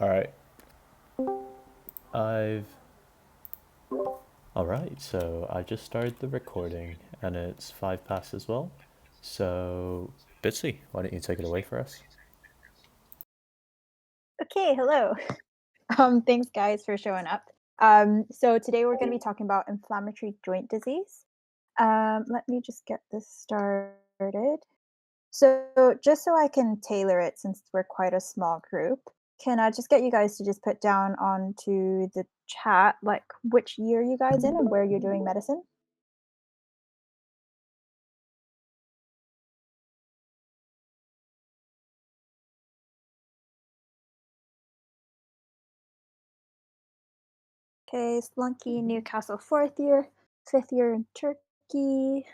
All right. I've. All right. So I just started the recording, and it's 5 past as well. So, Bitsy, why don't you take it away for us? Okay, hello. Thanks guys for showing up. So today we're going to be talking about inflammatory joint disease. Let me just get this started. So just so I can tailor it, since we're quite a small group, can I just get you guys to just put down onto the chat like which year you guys in and where you're doing medicine? Okay, Splunky, Newcastle fourth year, fifth year in Turkey,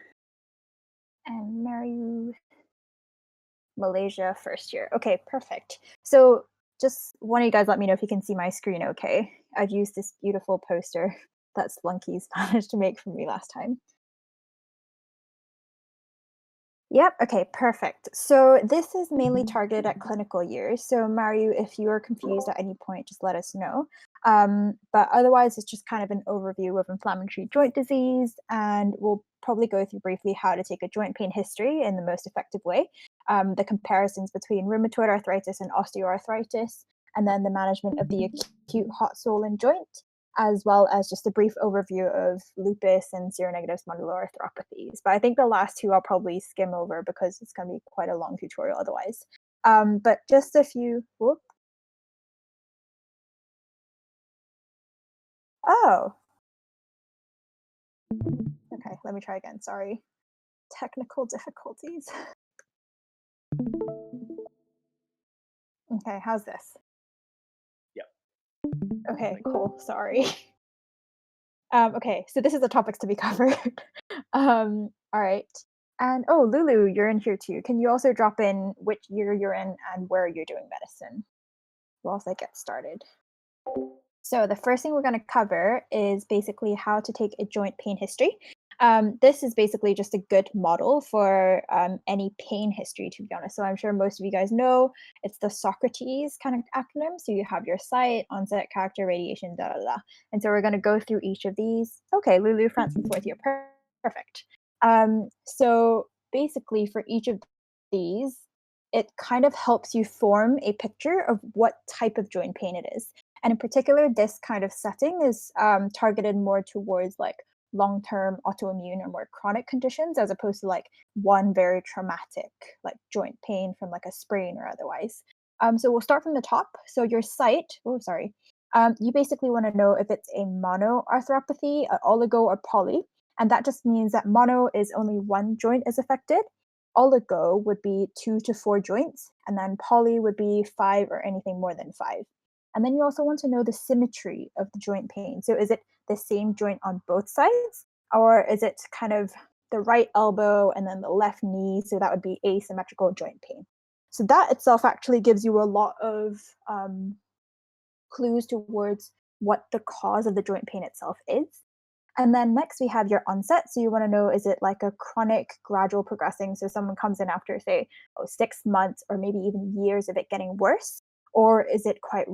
and Maru Malaysia first year. Okay, perfect. So just one of you guys let me know if you can see my screen okay. I've used this beautiful poster that Splunky's managed to make for me last time. Yep. Okay, perfect. So this is mainly targeted at clinical years. So Mario, if you are confused at any point, just let us know. But otherwise, it's just kind of an overview of inflammatory joint disease, and we'll probably go through briefly how to take a joint pain history in the most effective way, the comparisons between rheumatoid arthritis and osteoarthritis, and then the management of the acute hot swollen joint, as well as just a brief overview of lupus and seronegative spondyloarthropathies. But I think the last two I'll probably skim over because it's going to be quite a long tutorial otherwise. But just a few. Whoop. Oh, okay. Let me try again. Sorry. Technical difficulties. Okay, how's this? Yep. Okay, cool. Sorry. Okay, so this is the topics to be covered. All right. And oh, Lulu, you're in here too. Can you also drop in which year you're in and where you're doing medicine whilst I get started? So the first thing we're going to cover is basically how to take a joint pain history. This is basically just a good model for any pain history, to be honest. So I'm sure most of you guys know it's the Socrates kind of acronym. So you have your site, onset, character, radiation, da da da. And so we're going to go through each of these. Okay, Lulu, France, and fourth year, perfect. So basically, for each of these, it kind of helps you form a picture of what type of joint pain it is. And in particular, this kind of setting is targeted more towards like long-term autoimmune or more chronic conditions as opposed to like one very traumatic like joint pain from like a sprain or otherwise. So we'll start from the top. So your site, oh sorry, you basically want to know if it's a monoarthropathy, oligo, or poly, and that just means that mono is only one joint is affected. Oligo would be 2 to 4 joints, and then poly would be 5 or anything more than 5. And then you also want to know the symmetry of the joint pain. So is it the same joint on both sides, or is it kind of the right elbow and then the left knee? So that would be asymmetrical joint pain. So that itself actually gives you a lot of clues towards what the cause of the joint pain itself is. And then next we have your onset. So you want to know, is it like a chronic, gradual progressing? So someone comes in after, say, 6 months or maybe even years of it getting worse, or is it quite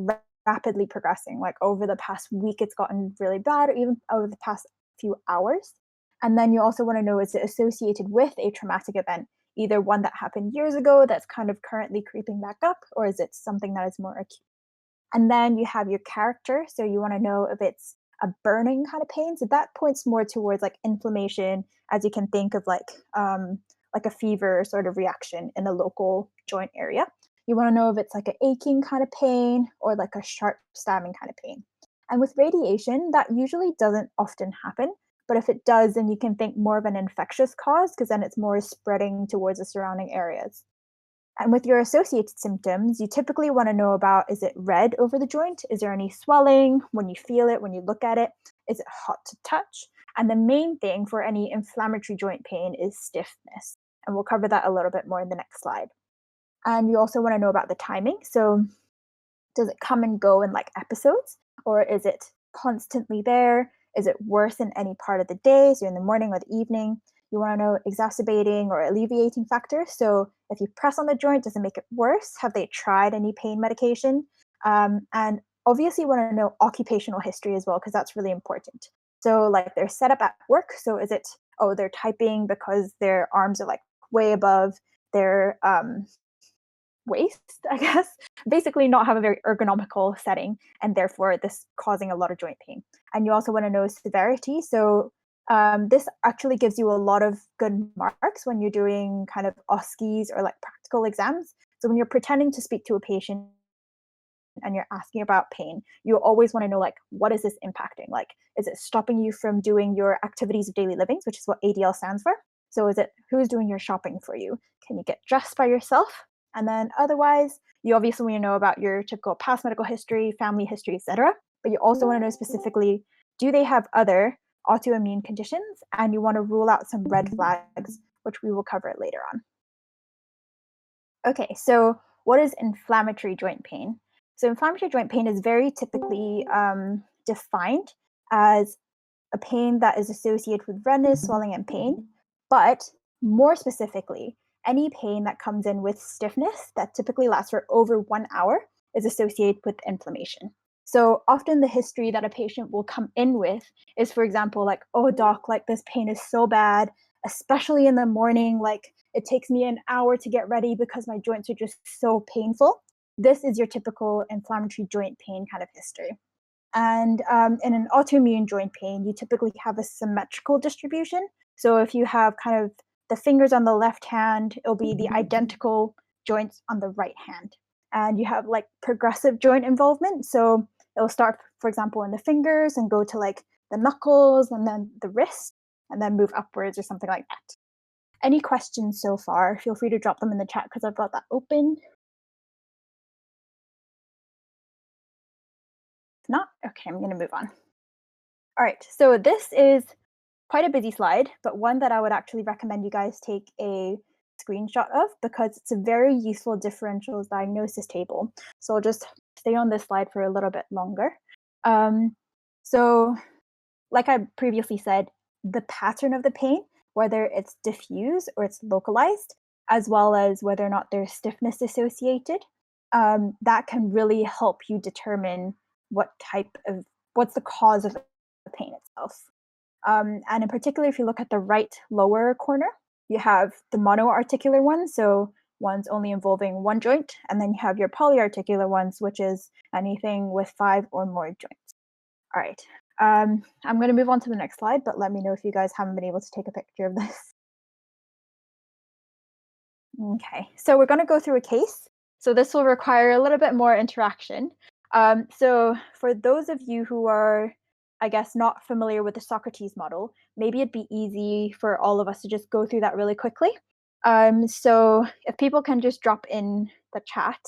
rapidly progressing? Like over the past week, it's gotten really bad, or even over the past few hours. And then you also want to know, is it associated with a traumatic event, either one that happened years ago that's kind of currently creeping back up, or is it something that is more acute? And then you have your character. So you want to know if it's a burning kind of pain. So that points more towards like inflammation, as you can think of like a fever sort of reaction in the local joint area. You want to know if it's like an aching kind of pain or like a sharp stabbing kind of pain. And with radiation, that usually doesn't often happen. But if it does, then you can think more of an infectious cause because then it's more spreading towards the surrounding areas. And with your associated symptoms, you typically want to know about, is it red over the joint? Is there any swelling when you feel it, when you look at it? Is it hot to touch? And the main thing for any inflammatory joint pain is stiffness. And we'll cover that a little bit more in the next slide. And you also want to know about the timing. So, does it come and go in like episodes, or is it constantly there? Is it worse in any part of the day, so in the morning or the evening? You want to know exacerbating or alleviating factors. So if you press on the joint, does it make it worse? Have they tried any pain medication? And obviously, you want to know occupational history as well, because that's really important. So, like their setup at work. So, is it, oh, they're typing because their arms are like way above their waist, I guess. Basically, not have a very ergonomical setting, and therefore this causing a lot of joint pain. And you also want to know severity. So this actually gives you a lot of good marks when you're doing kind of OSCEs or like practical exams. So when you're pretending to speak to a patient and you're asking about pain, you always want to know like what is this impacting? Like, is it stopping you from doing your activities of daily living, which is what ADL stands for? So is it who's doing your shopping for you? Can you get dressed by yourself? And then otherwise, you obviously want to know about your typical past medical history, family history, etc. But you also want to know specifically, do they have other autoimmune conditions? And you want to rule out some red flags, which we will cover later on. Okay, so what is inflammatory joint pain? So, inflammatory joint pain is very typically defined as a pain that is associated with redness, swelling, and pain. But more specifically, any pain that comes in with stiffness that typically lasts for over 1 hour is associated with inflammation. So often the history that a patient will come in with is, for example, like, oh, doc, like this pain is so bad, especially in the morning. Like it takes me an hour to get ready because my joints are just so painful. This is your typical inflammatory joint pain kind of history. And in an autoimmune joint pain, you typically have a symmetrical distribution. So if you have kind of the fingers on the left hand, it'll be the identical joints on the right hand. And you have like progressive joint involvement. So it'll start, for example, in the fingers and go to like the knuckles and then the wrist and then move upwards or something like that. Any questions so far? Feel free to drop them in the chat because I've got that open. If not, okay, I'm going to move on. All right, so this is quite a busy slide, but one that I would actually recommend you guys take a screenshot of because it's a very useful differentials diagnosis table. So I'll just stay on this slide for a little bit longer. So, like I previously said, the pattern of the pain, whether it's diffuse or it's localized, as well as whether or not there's stiffness associated, that can really help you determine what's the cause of the pain itself. And in particular, if you look at the right lower corner, you have the monoarticular ones, so ones only involving one joint, and then you have your polyarticular ones, which is anything with 5 or more joints. All right. I'm going to move on to the next slide, but let me know if you guys haven't been able to take a picture of this. Okay, so we're going to go through a case. So this will require a little bit more interaction. So for those of you who are, I guess, not familiar with the Socrates model, maybe it'd be easy for all of us to just go through that really quickly. So if people can just drop in the chat,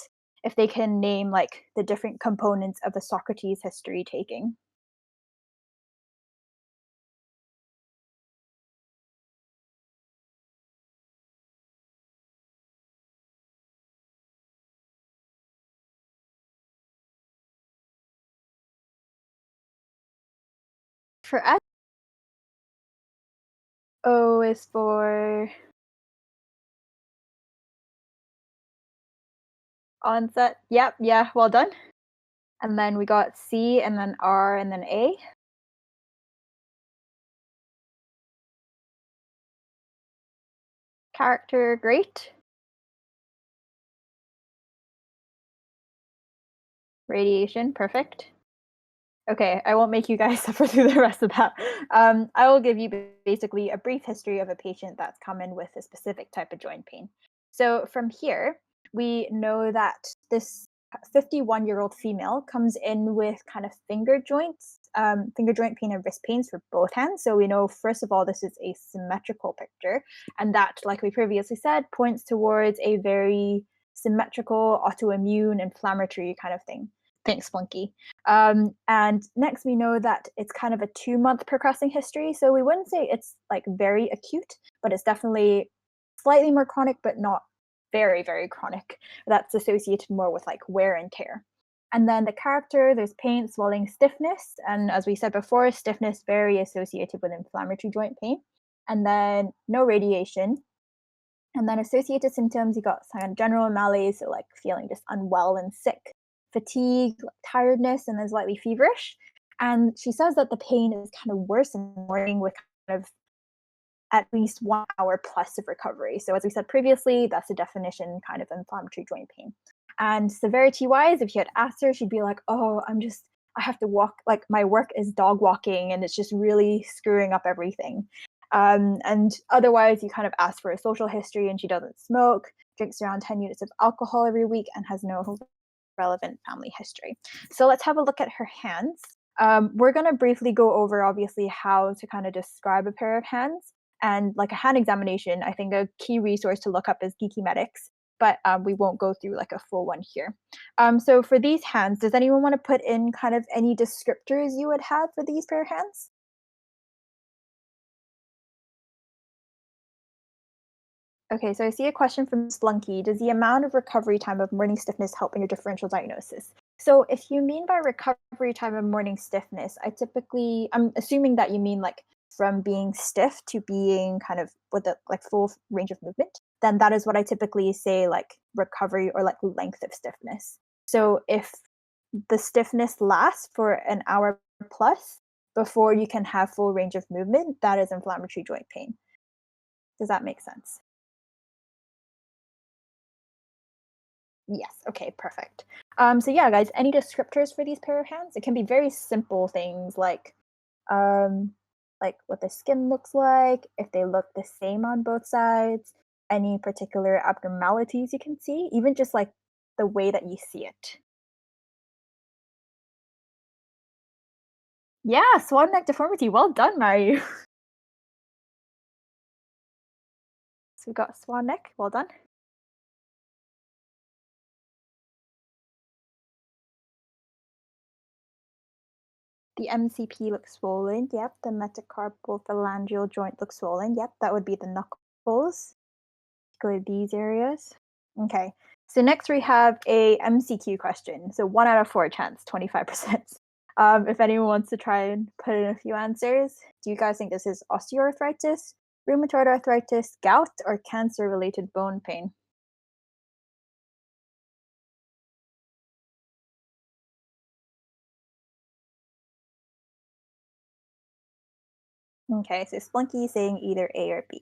if they can name like the different components of the Socrates history taking. For S, O is for onset. Yep, yeah, well done. And then we got C and then R and then A. Character, great. Radiation, perfect. Okay, I won't make you guys suffer through the rest of that. I will give you basically a brief history of a patient that's come in with a specific type of joint pain. So from here, we know that this 51-year-old female comes in with kind of finger joints, finger joint pain and wrist pains for both hands. So we know, first of all, this is a symmetrical picture. And that, like we previously said, points towards a very symmetrical, autoimmune, inflammatory kind of thing. Thanks, Flunky. And next, we know that it's kind of a 2-month progressing history. So we wouldn't say it's like very acute, but it's definitely slightly more chronic, but not very, very chronic. That's associated more with like wear and tear. And then the character, there's pain, swelling, stiffness. And as we said before, stiffness very associated with inflammatory joint pain. And then no radiation. And then associated symptoms, you got kind of general malaise, so like feeling just unwell and sick. fatigue, like tiredness, and is slightly feverish. And she says that the pain is kind of worse in the morning with kind of at least 1 hour plus of recovery. So, as we said previously, that's the definition kind of inflammatory joint pain. And severity wise, if you had asked her, she'd be like, oh, I have to walk, like my work is dog walking and it's just really screwing up everything. And otherwise, you kind of ask for a social history and she doesn't smoke, drinks around 10 units of alcohol every week, and has no relevant family history. So let's have a look at her hands. We're going to briefly go over, obviously, how to kind of describe a pair of hands. And like a hand examination, I think a key resource to look up is Geeky Medics, but we won't go through like a full one here. So for these hands, does anyone want to put in kind of any descriptors you would have for these pair of hands? Okay, so I see a question from Splunky. Does the amount of recovery time of morning stiffness help in your differential diagnosis? So if you mean by recovery time of morning stiffness, I'm assuming that you mean like from being stiff to being kind of with a like full range of movement, then that is what I typically say like recovery or like length of stiffness. So if the stiffness lasts for an hour plus before you can have full range of movement, that is inflammatory joint pain. Does that make sense? Yes. Okay, perfect. So yeah, guys, any descriptors for these pair of hands? It can be very simple things um, like what the skin looks like, if they look the same on both sides, any particular abnormalities you can see, even just like the way that you see it. Yeah, swan-neck deformity. Well done, Mario. So we've got swan-neck. Well done. The MCP looks swollen. Yep. The metacarpophalangeal joint looks swollen. Yep. That would be the knuckles. Particularly these areas. Okay. So next we have a MCQ question. So 1 out of 4 chance, 25%. If anyone wants to try and put in a few answers, do you guys think this is osteoarthritis, rheumatoid arthritis, gout, or cancer-related bone pain? Okay, so Splunky saying either A or B.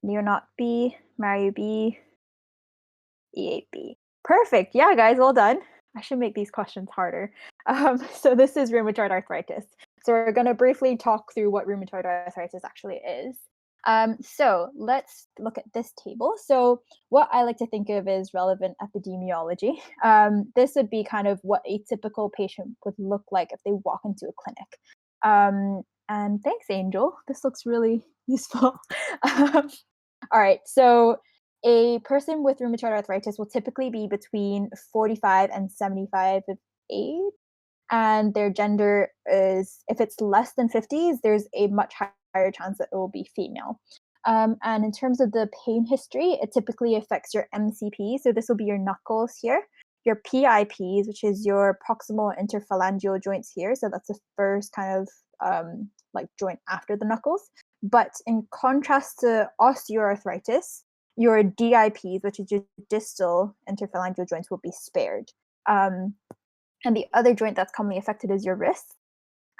Neonot B, Mario B, EAB. Perfect. Yeah, guys, well done. I should make these questions harder. So this is rheumatoid arthritis. So we're going to briefly talk through what rheumatoid arthritis actually is. So let's look at this table. So what I like to think of is relevant epidemiology. This would be kind of what a typical patient would look like if they walk into a clinic. And thanks, Angel. This looks really useful. All right. So a person with rheumatoid arthritis will typically be between 45 and 75 of age. And their gender is, if it's less than 50s, there's a much higher chance that it will be female. And in terms of the pain history, it typically affects your MCP. So this will be your knuckles here, your PIPs, which is your proximal interphalangeal joints here. So that's the first kind of like joint after the knuckles. But in contrast to osteoarthritis, your DIPs, which is your distal interphalangeal joints, will be spared. Um, and the other joint that's commonly affected is your wrists.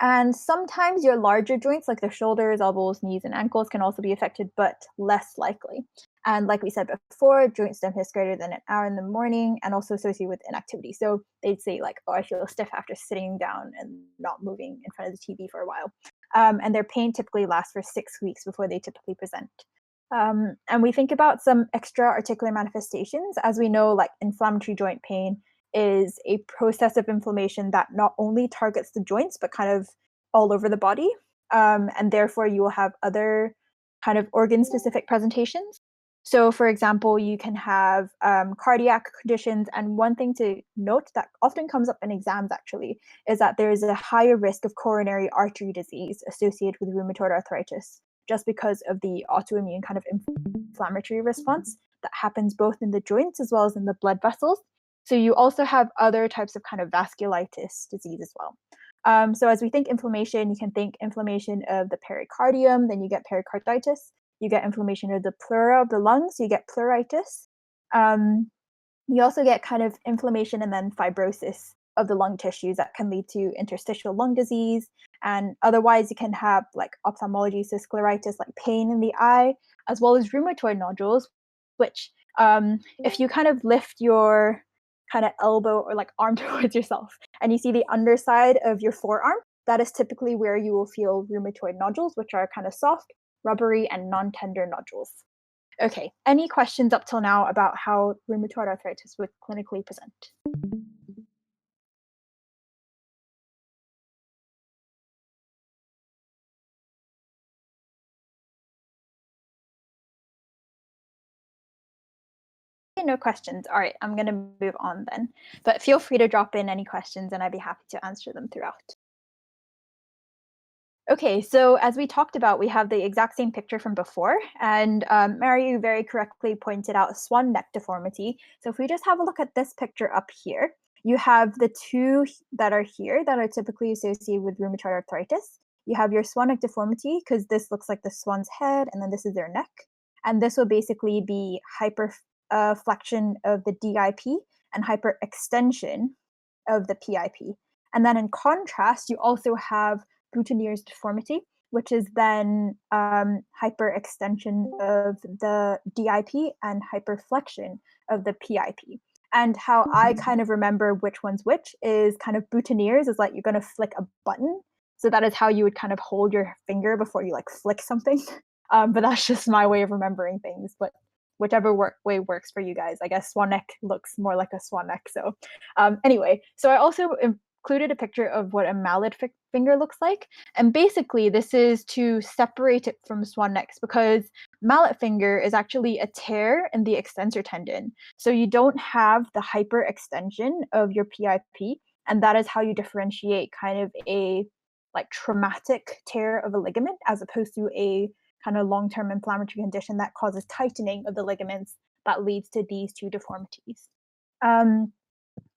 And sometimes your larger joints, like the shoulders, elbows, knees, and ankles, can also be affected, but less likely. And like we said before, joint stiffness greater than an hour in the morning and also associated with inactivity. So they'd say, like, oh, I feel stiff after sitting down and not moving in front of the TV for a while. And their pain typically lasts for 6 weeks before they typically present. And we think about some extra articular manifestations. As we know, like inflammatory joint pain is a process of inflammation that not only targets the joints, but kind of all over the body. And therefore, you will have other kind of organ specific presentations. So, for example, you can have cardiac conditions. And one thing to note that often comes up in exams actually is that there is a higher risk of coronary artery disease associated with rheumatoid arthritis, just because of the autoimmune kind of inflammatory response that happens both in the joints as well as in the blood vessels. So you also have other types of kind of vasculitis disease as well. So as we think inflammation, you can think inflammation of the pericardium, then you get pericarditis. You get inflammation of the pleura of the lungs, you get pleuritis. Um, You also get kind of inflammation and then fibrosis of the lung tissues that can lead to interstitial lung disease. And otherwise, you can have like ophthalmology, so scleritis, like pain in the eye, as well as rheumatoid nodules, which, if you kind of lift your kind of elbow or like arm towards yourself and you see the underside of your forearm, that is typically where you will feel rheumatoid nodules, which are kind of soft, rubbery, and non tender nodules. Okay, any questions up till now about how rheumatoid arthritis would clinically present? Okay, no questions. All right, I'm going to move on then. But feel free to drop in any questions and I'd be happy to answer them throughout. Okay, so as we talked about, we have the exact same picture from before, and Mary, you very correctly pointed out Swan-neck deformity. So if we just have a look at this picture up here, you have the two that are here that are typically associated with rheumatoid arthritis. You have your Swan-neck deformity because this looks like the swan's head, and then this is their neck, and this will basically be hyperflexion of the DIP and hyperextension of the PIP. And then in contrast, you also have Boutonniere's deformity, which is then hyperextension of the DIP and hyperflexion of the PIP. And how I kind of remember which one's which is kind of Boutonniere's is like you're going to flick a button. So that is how you would kind of hold your finger before you like flick something. But that's just my way of remembering things. But whichever way works for you guys. I guess swan neck looks more like a swan neck. So anyway, so I also included a picture of what a mallet finger looks like. And basically, this is to separate it from swan necks because mallet finger is actually a tear in the extensor tendon. So you don't have the hyperextension of your PIP. And that is how you differentiate kind of a like traumatic tear of a ligament as opposed to a kind of long-term inflammatory condition that causes tightening of the ligaments that leads to these two deformities. Um,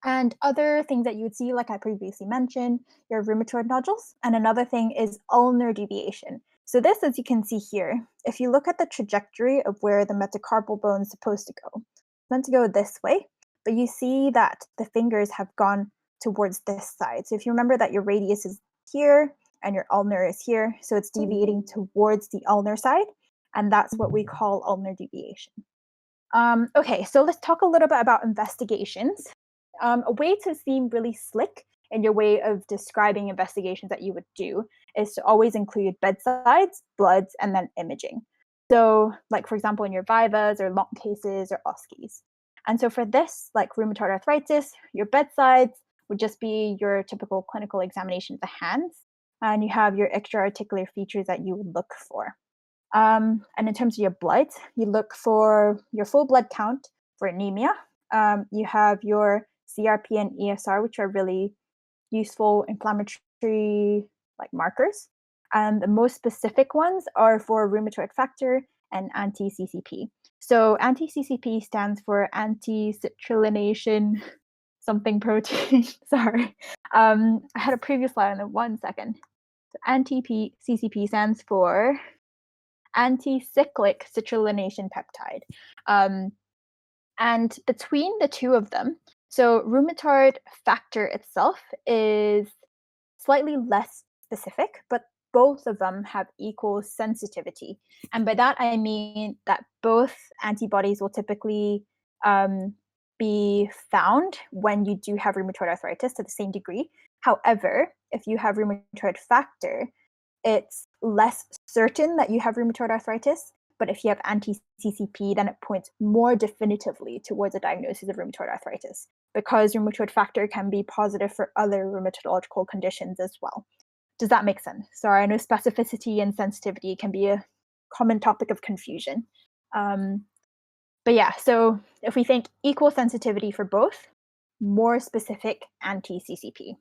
and other things that you would see, like I previously mentioned, your rheumatoid nodules. And another thing is ulnar deviation. So this, as you can see here, if you look at the trajectory of where the metacarpal bone is supposed to go, it's meant to go this way, but you see that the fingers have gone towards this side. So if you remember that your radius is here and your ulnar is here, so it's deviating towards the ulnar side, and that's what we call ulnar deviation. Okay, so let's talk a little bit about investigations. A way to seem really slick in your way of describing investigations that you would do is to always include bedsides, bloods, and then imaging. So, like for example, in your vivas or long cases or OSCEs. And so for this, like rheumatoid arthritis, your bedsides would just be your typical clinical examination of the hands, and you have your extra-articular features that you would look for. And in terms of your blood, you look for your full blood count for anemia. You have your CRP and ESR, which are really useful inflammatory like markers. And the most specific ones are for rheumatoid factor and anti-CCP. So anti-CCP stands for anti-citrullination something protein. Sorry. I had a previous slide in 1 second. So anti-CCP stands for anti-cyclic citrullination peptide. Um, and between the two of them, so rheumatoid factor itself is slightly less specific, but both of them have equal sensitivity. And by that, I mean that both antibodies will typically um, be found when you do have rheumatoid arthritis to the same degree. However, if you have rheumatoid factor, it's less certain that you have rheumatoid arthritis. But if you have anti-CCP, then it points more definitively towards a diagnosis of rheumatoid arthritis because rheumatoid factor can be positive for other rheumatological conditions as well. Does that make sense? Sorry, I know specificity and sensitivity can be a common topic of confusion. Um, but yeah, so if we think equal sensitivity for both, more specific anti-CCP.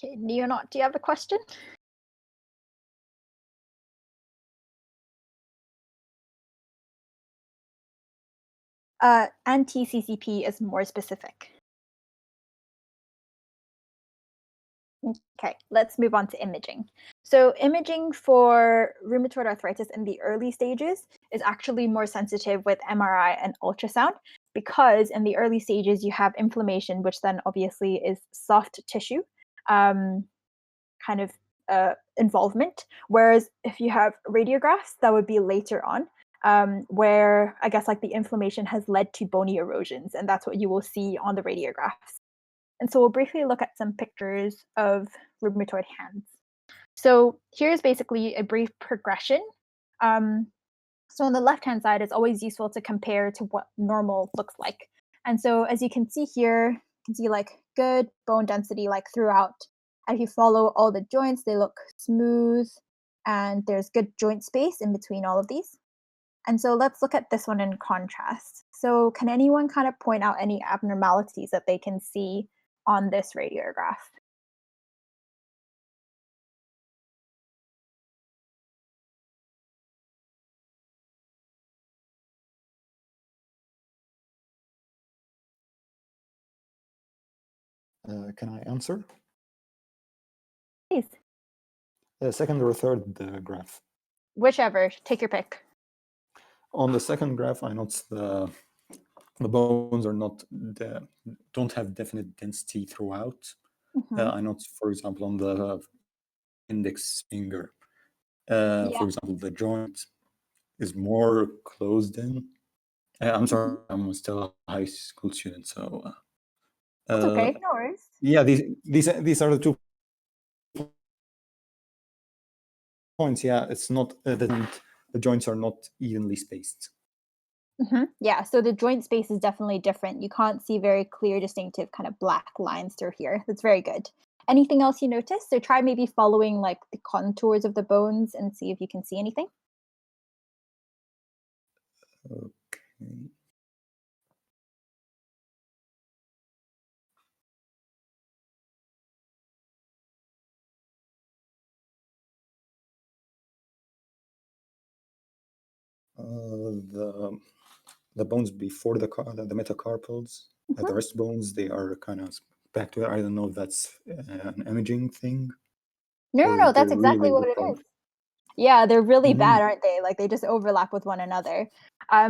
Okay, Leonard, do you have a question? Anti-CCP is more specific. Okay, let's move on to imaging. So, imaging for rheumatoid arthritis in the early stages is actually more sensitive with MRI and ultrasound because in the early stages you have inflammation, which then obviously is soft tissue kind of involvement. Whereas if you have radiographs, that would be later on, where I guess like the inflammation has led to bony erosions, and that's what you will see on the radiographs. And so we'll briefly look at some pictures of rheumatoid hands. So here's basically a brief progression. Um, so on the left-hand side, it's always useful to compare to what normal looks like. And so as you can see here, you can see like good bone density like throughout. And if you follow all the joints, they look smooth and there's good joint space in between all of these. And so let's look at this one in contrast. So can anyone kind of point out any abnormalities that they can see on this radiograph? Can I answer? Please. Second or third graph. Whichever, take your pick. On the second graph, I noticed the bones are don't have definite density throughout. I noticed, for example, on the index finger, for Yeah. example, the joint is more closed in. I'm sorry, I'm still a high school student, so That's okay. No worries. yeah, these are the 2 points. Yeah, it's not the joints are not evenly spaced. Yeah, so the joint space is definitely different. You can't see very clear, distinctive kind of black lines through here. That's very good. Anything else you notice? So try maybe following like the contours of the bones and see if you can see anything. Okay. The bones before the metacarpals, the wrist bones, they are kind of back to it. I don't know if that's an imaging thing or No, they're that's exactly really what it wrong. is. Yeah, they're really Mhm. bad, aren't they? Like they just overlap with one another.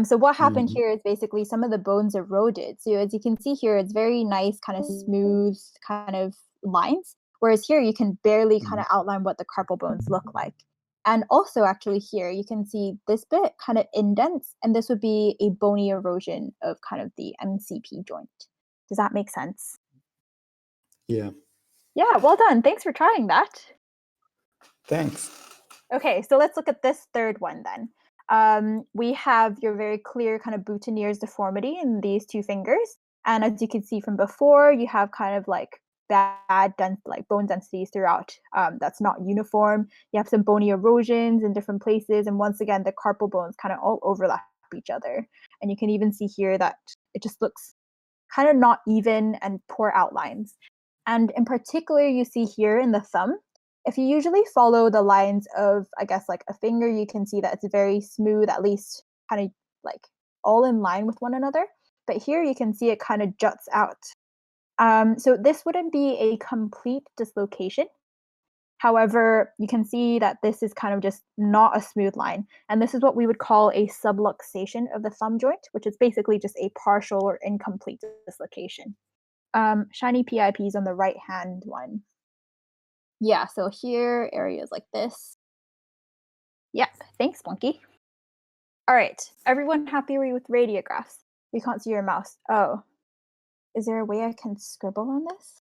So what happened Mhm. here is basically some of the bones eroded. So as you can see here, it's very nice, kind of smooth kind of lines. Whereas here you can barely kind Mhm. of outline what the carpal bones look like. And also actually here you can see this bit kind of indents, and this would be a bony erosion of kind of the MCP joint. Does that make sense? Yeah. Yeah, well done. Thanks for trying that. Thanks. Okay, so let's look at this third one then. We have your very clear kind of boutonniere's deformity in these 2 fingers. And as you can see from before, you have kind of like like bone densities throughout. That's not uniform. You have some bony erosions in different places. And once again, the carpal bones kind of all overlap each other. And you can even see here that it just looks kind of not even and poor outlines. And in particular, you see here in the thumb, if you usually follow the lines of, I guess, like a finger, you can see that it's very smooth, at least kind of like all in line with one another. But here you can see it kind of juts out. So this wouldn't be a complete dislocation. However, you can see that this is kind of just not a smooth line. And this is what we would call a subluxation of the thumb joint, which is basically just a partial or incomplete dislocation. Shiny PIPs on the right hand one. Yeah, so here, areas like this. Yep, thanks, Monkey. All right, everyone happy with radiographs? We can't see your mouse. Oh, is there a way I can scribble on this?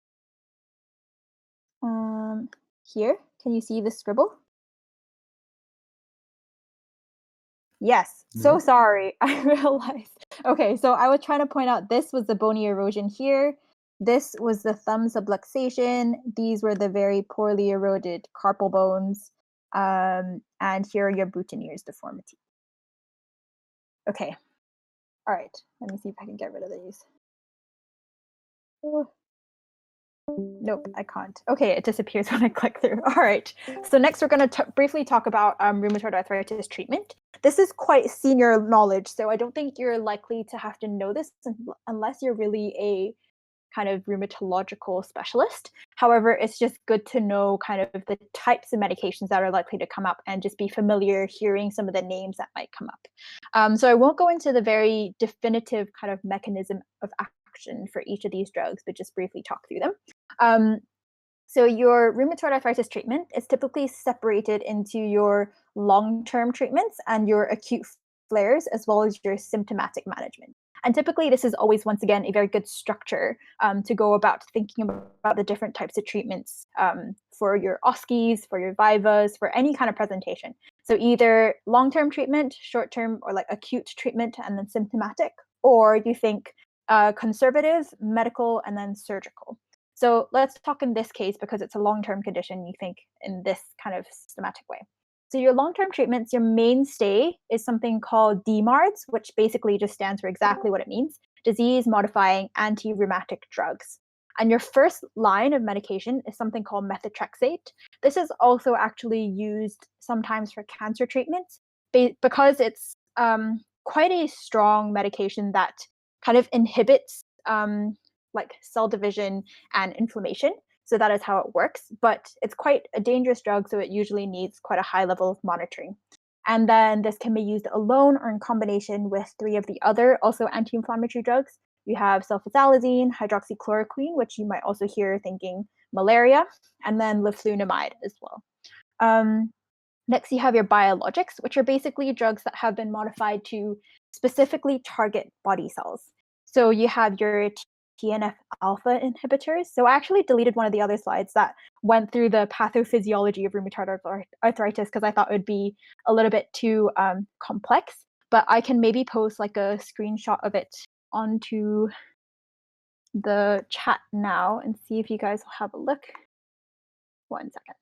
Here, can you see the scribble? Yes, so No. sorry. I realized. Okay, so I was trying to point out this was the bony erosion here. This was the thumb subluxation. These were the very poorly eroded carpal bones. And here are your boutonniere's deformity. Okay, all right. Let me see if I can get rid of these. Oh, nope, I can't. Okay, it disappears when I click through. All right. So next we're going to briefly talk about rheumatoid arthritis treatment. This is quite senior knowledge, so I don't think you're likely to have to know this unless you're really a kind of rheumatological specialist. However, it's just good to know kind of the types of medications that are likely to come up and just be familiar hearing some of the names that might come up. So I won't go into the very definitive kind of mechanism of action for each of these drugs, but just briefly talk through them. So your rheumatoid arthritis treatment is typically separated into your long-term treatments and your acute flares, as well as your symptomatic management. And typically, this is always, once again, a very good structure to go about thinking about the different types of treatments for your OSCEs, for your VIVAs, for any kind of presentation. So either long-term treatment, short-term, or like acute treatment and then symptomatic, or you think conservative, medical, and then surgical. So let's talk in this case because it's a long-term condition, you think in this kind of systematic way. So your long-term treatments, your mainstay is something called DMARDs, which basically just stands for exactly what it means, disease-modifying anti-rheumatic drugs. And your first line of medication is something called methotrexate. This is also actually used sometimes for cancer treatments because it's quite a strong medication that kind of inhibits like cell division and inflammation. So that is how it works, but it's quite a dangerous drug, so it usually needs quite a high level of monitoring. And then this can be used alone or in combination with 3 of the other also anti-inflammatory drugs. You have sulfasalazine, hydroxychloroquine, which you might also hear thinking malaria, and then leflunomide as well. Next, you have your biologics, which are basically drugs that have been modified to specifically target body cells. So you have your TNF alpha inhibitors. So I actually deleted one of the other slides that went through the pathophysiology of rheumatoid arthritis because I thought it would be a little bit too complex. But I can maybe post like a screenshot of it onto the chat now and see if you guys will have a look. 1 second.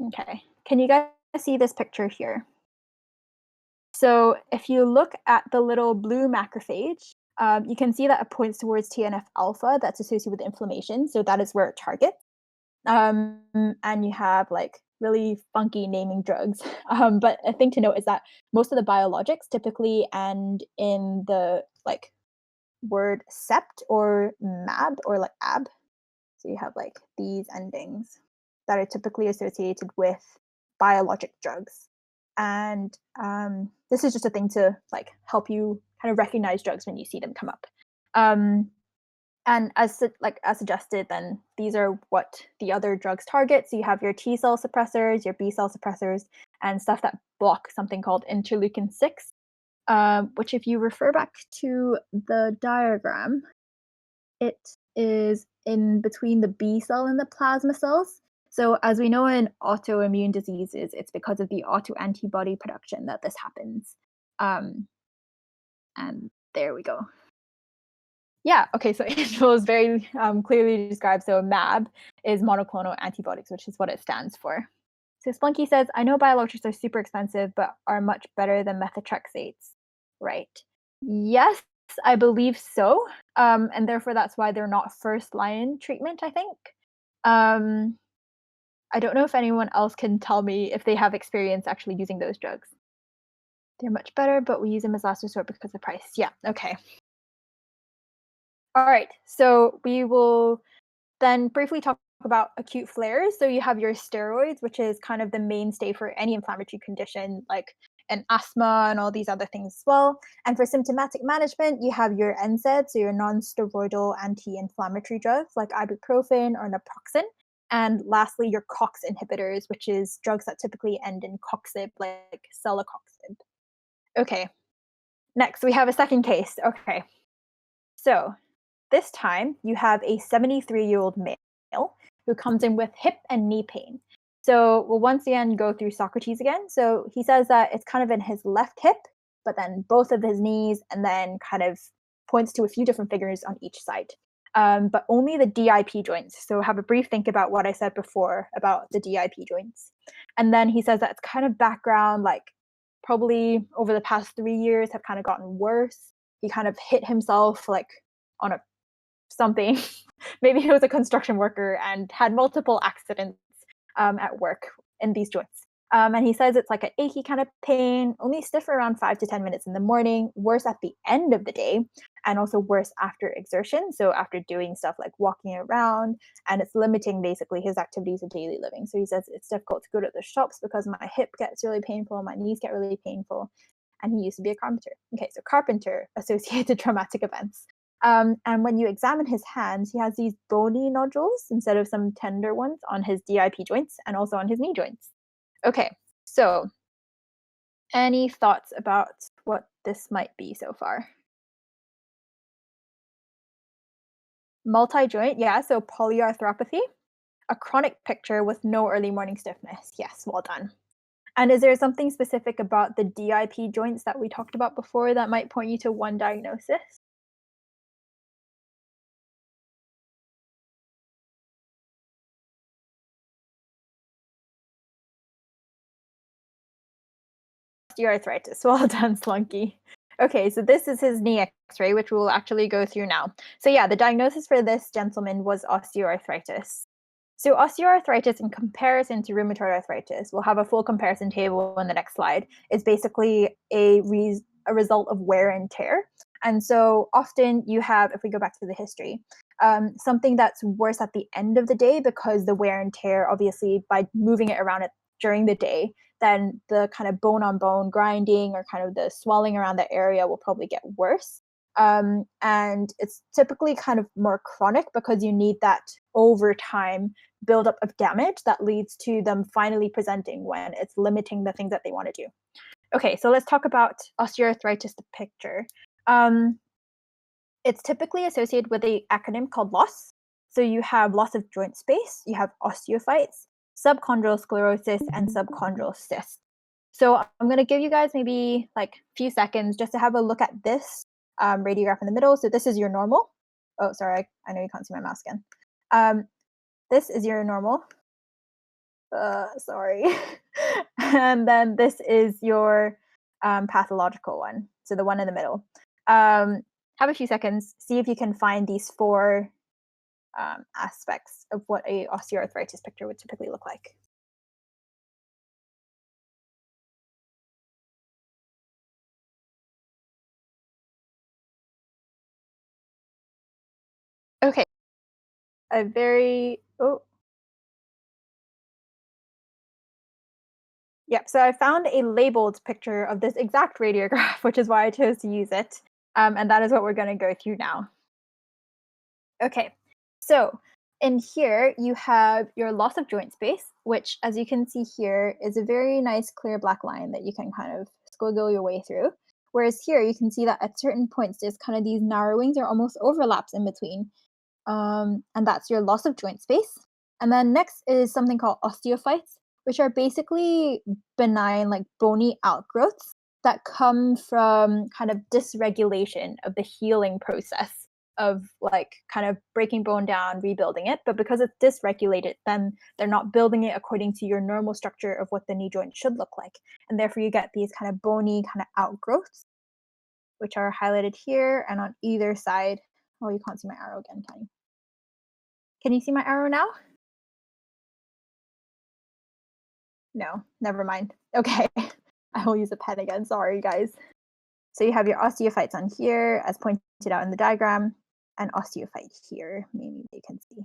Okay, can you guys see this picture here? So if you look at the little blue macrophage, you can see that it points towards TNF alpha that's associated with inflammation. So that is where it targets. And you have like really funky naming drugs. But a thing to note is that most of the biologics typically end in the like word sept or mab or like ab. So you have like these endings that are typically associated with biologic drugs. And this is just a thing to like help you kind of recognize drugs when you see them come up. And as suggested, then these are what the other drugs target. So you have your T cell suppressors, your B cell suppressors, and stuff that block something called interleukin-6, which if you refer back to the diagram, it is in between the B cell and the plasma cells. So as we know in autoimmune diseases, it's because of the autoantibody production that this happens. And there we go. Yeah, okay, so Angel is very clearly described. So MAB is monoclonal antibodies, which is what it stands for. So Splunky says, I know biologics are super expensive, but are much better than methotrexates, right? Yes, I believe so. And therefore, that's why they're not first-line treatment, I think. I don't know if anyone else can tell me if they have experience actually using those drugs. They're much better, but we use them as last resort because of the price. Yeah, okay. All right, so we will then briefly talk about acute flares. So you have your steroids, which is kind of the mainstay for any inflammatory condition like an asthma and all these other things as well. And for symptomatic management, you have your NSAIDs, so your non-steroidal anti-inflammatory drugs like ibuprofen or naproxen. And lastly, your COX inhibitors, which is drugs that typically end in coxib, like celecoxib. Okay, next we have a second case. Okay, so this time you have a 73-year-old male who comes in with hip and knee pain. So we'll once again go through Socrates again. So he says that it's kind of in his left hip, but then both of his knees, and then kind of points to a few different figures on each side. But only the DIP joints. So have a brief think about what I said before about the DIP joints. And then he says that it's kind of background, like probably over the past 3 years have kind of gotten worse. He kind of hit himself like on a something. Maybe he was a construction worker and had multiple accidents at work in these joints. And he says it's like an achy kind of pain, only stiff for around 5 to 10 minutes in the morning, worse at the end of the day, and also worse after exertion. So after doing stuff like walking around, and it's limiting basically his activities of daily living. So he says it's difficult to go to the shops because my hip gets really painful, my knees get really painful. And he used to be a carpenter. Okay, so carpenter associated traumatic events. And when you examine his hands, he has these bony nodules instead of some tender ones on his DIP joints and also on his knee joints. Okay, so any thoughts about what this might be so far? Multi-joint, yeah, so polyarthropathy. A chronic picture with no early morning stiffness. Yes, well done. And is there something specific about the DIP joints that we talked about before that might point you to one diagnosis? Osteoarthritis. Well done, Slunky. Okay, so this is his knee x-ray, which we'll actually go through now. So yeah, the diagnosis for this gentleman was osteoarthritis. So osteoarthritis in comparison to rheumatoid arthritis, we'll have a full comparison table in the next slide, is basically a result of wear and tear. And so often you have, if we go back to the history, something that's worse at the end of the day because the wear and tear, obviously, by moving it around during the day, then the kind of bone on bone grinding or kind of the swelling around the area will probably get worse. And it's typically kind of more chronic because you need that over time buildup of damage that leads to them finally presenting when it's limiting the things that they want to do. Okay, so let's talk about osteoarthritis, the picture. It's typically associated with an acronym called LOSS. So you have loss of joint space, you have osteophytes, subchondral sclerosis, and subchondral cyst. So I'm going to give you guys maybe like a few seconds just to have a look at this radiograph in the middle. So this is your normal. Oh, sorry, I know you can't see my mouse again. This is your normal. Sorry. And then this is your pathological one. So the one in the middle. Have a few seconds, see if you can find these four aspects of what a osteoarthritis picture would typically look like. Okay. A very, Yep, so I found a labeled picture of this exact radiograph, which is why I chose to use it. And that is what we're going to go through now. Okay, so in here you have your loss of joint space, which, as you can see here, is a very nice clear black line that you can kind of squiggle your way through. Whereas here you can see that at certain points there's kind of these narrowings or almost overlaps in between. And that's your loss of joint space. And then next is something called osteophytes, which are basically benign, like bony outgrowths that come from kind of dysregulation of the healing process of like kind of breaking bone down, rebuilding it. But because it's dysregulated, then they're not building it according to your normal structure of what the knee joint should look like. And therefore you get these kind of bony kind of outgrowths, which are highlighted here and on either side. Oh, you can't see my arrow again, can you? Can you see my arrow now? No, never mind. Okay, I will use a pen again. Sorry, guys. So you have your osteophytes on here, as pointed out in the diagram, and osteophyte here. Maybe they can see.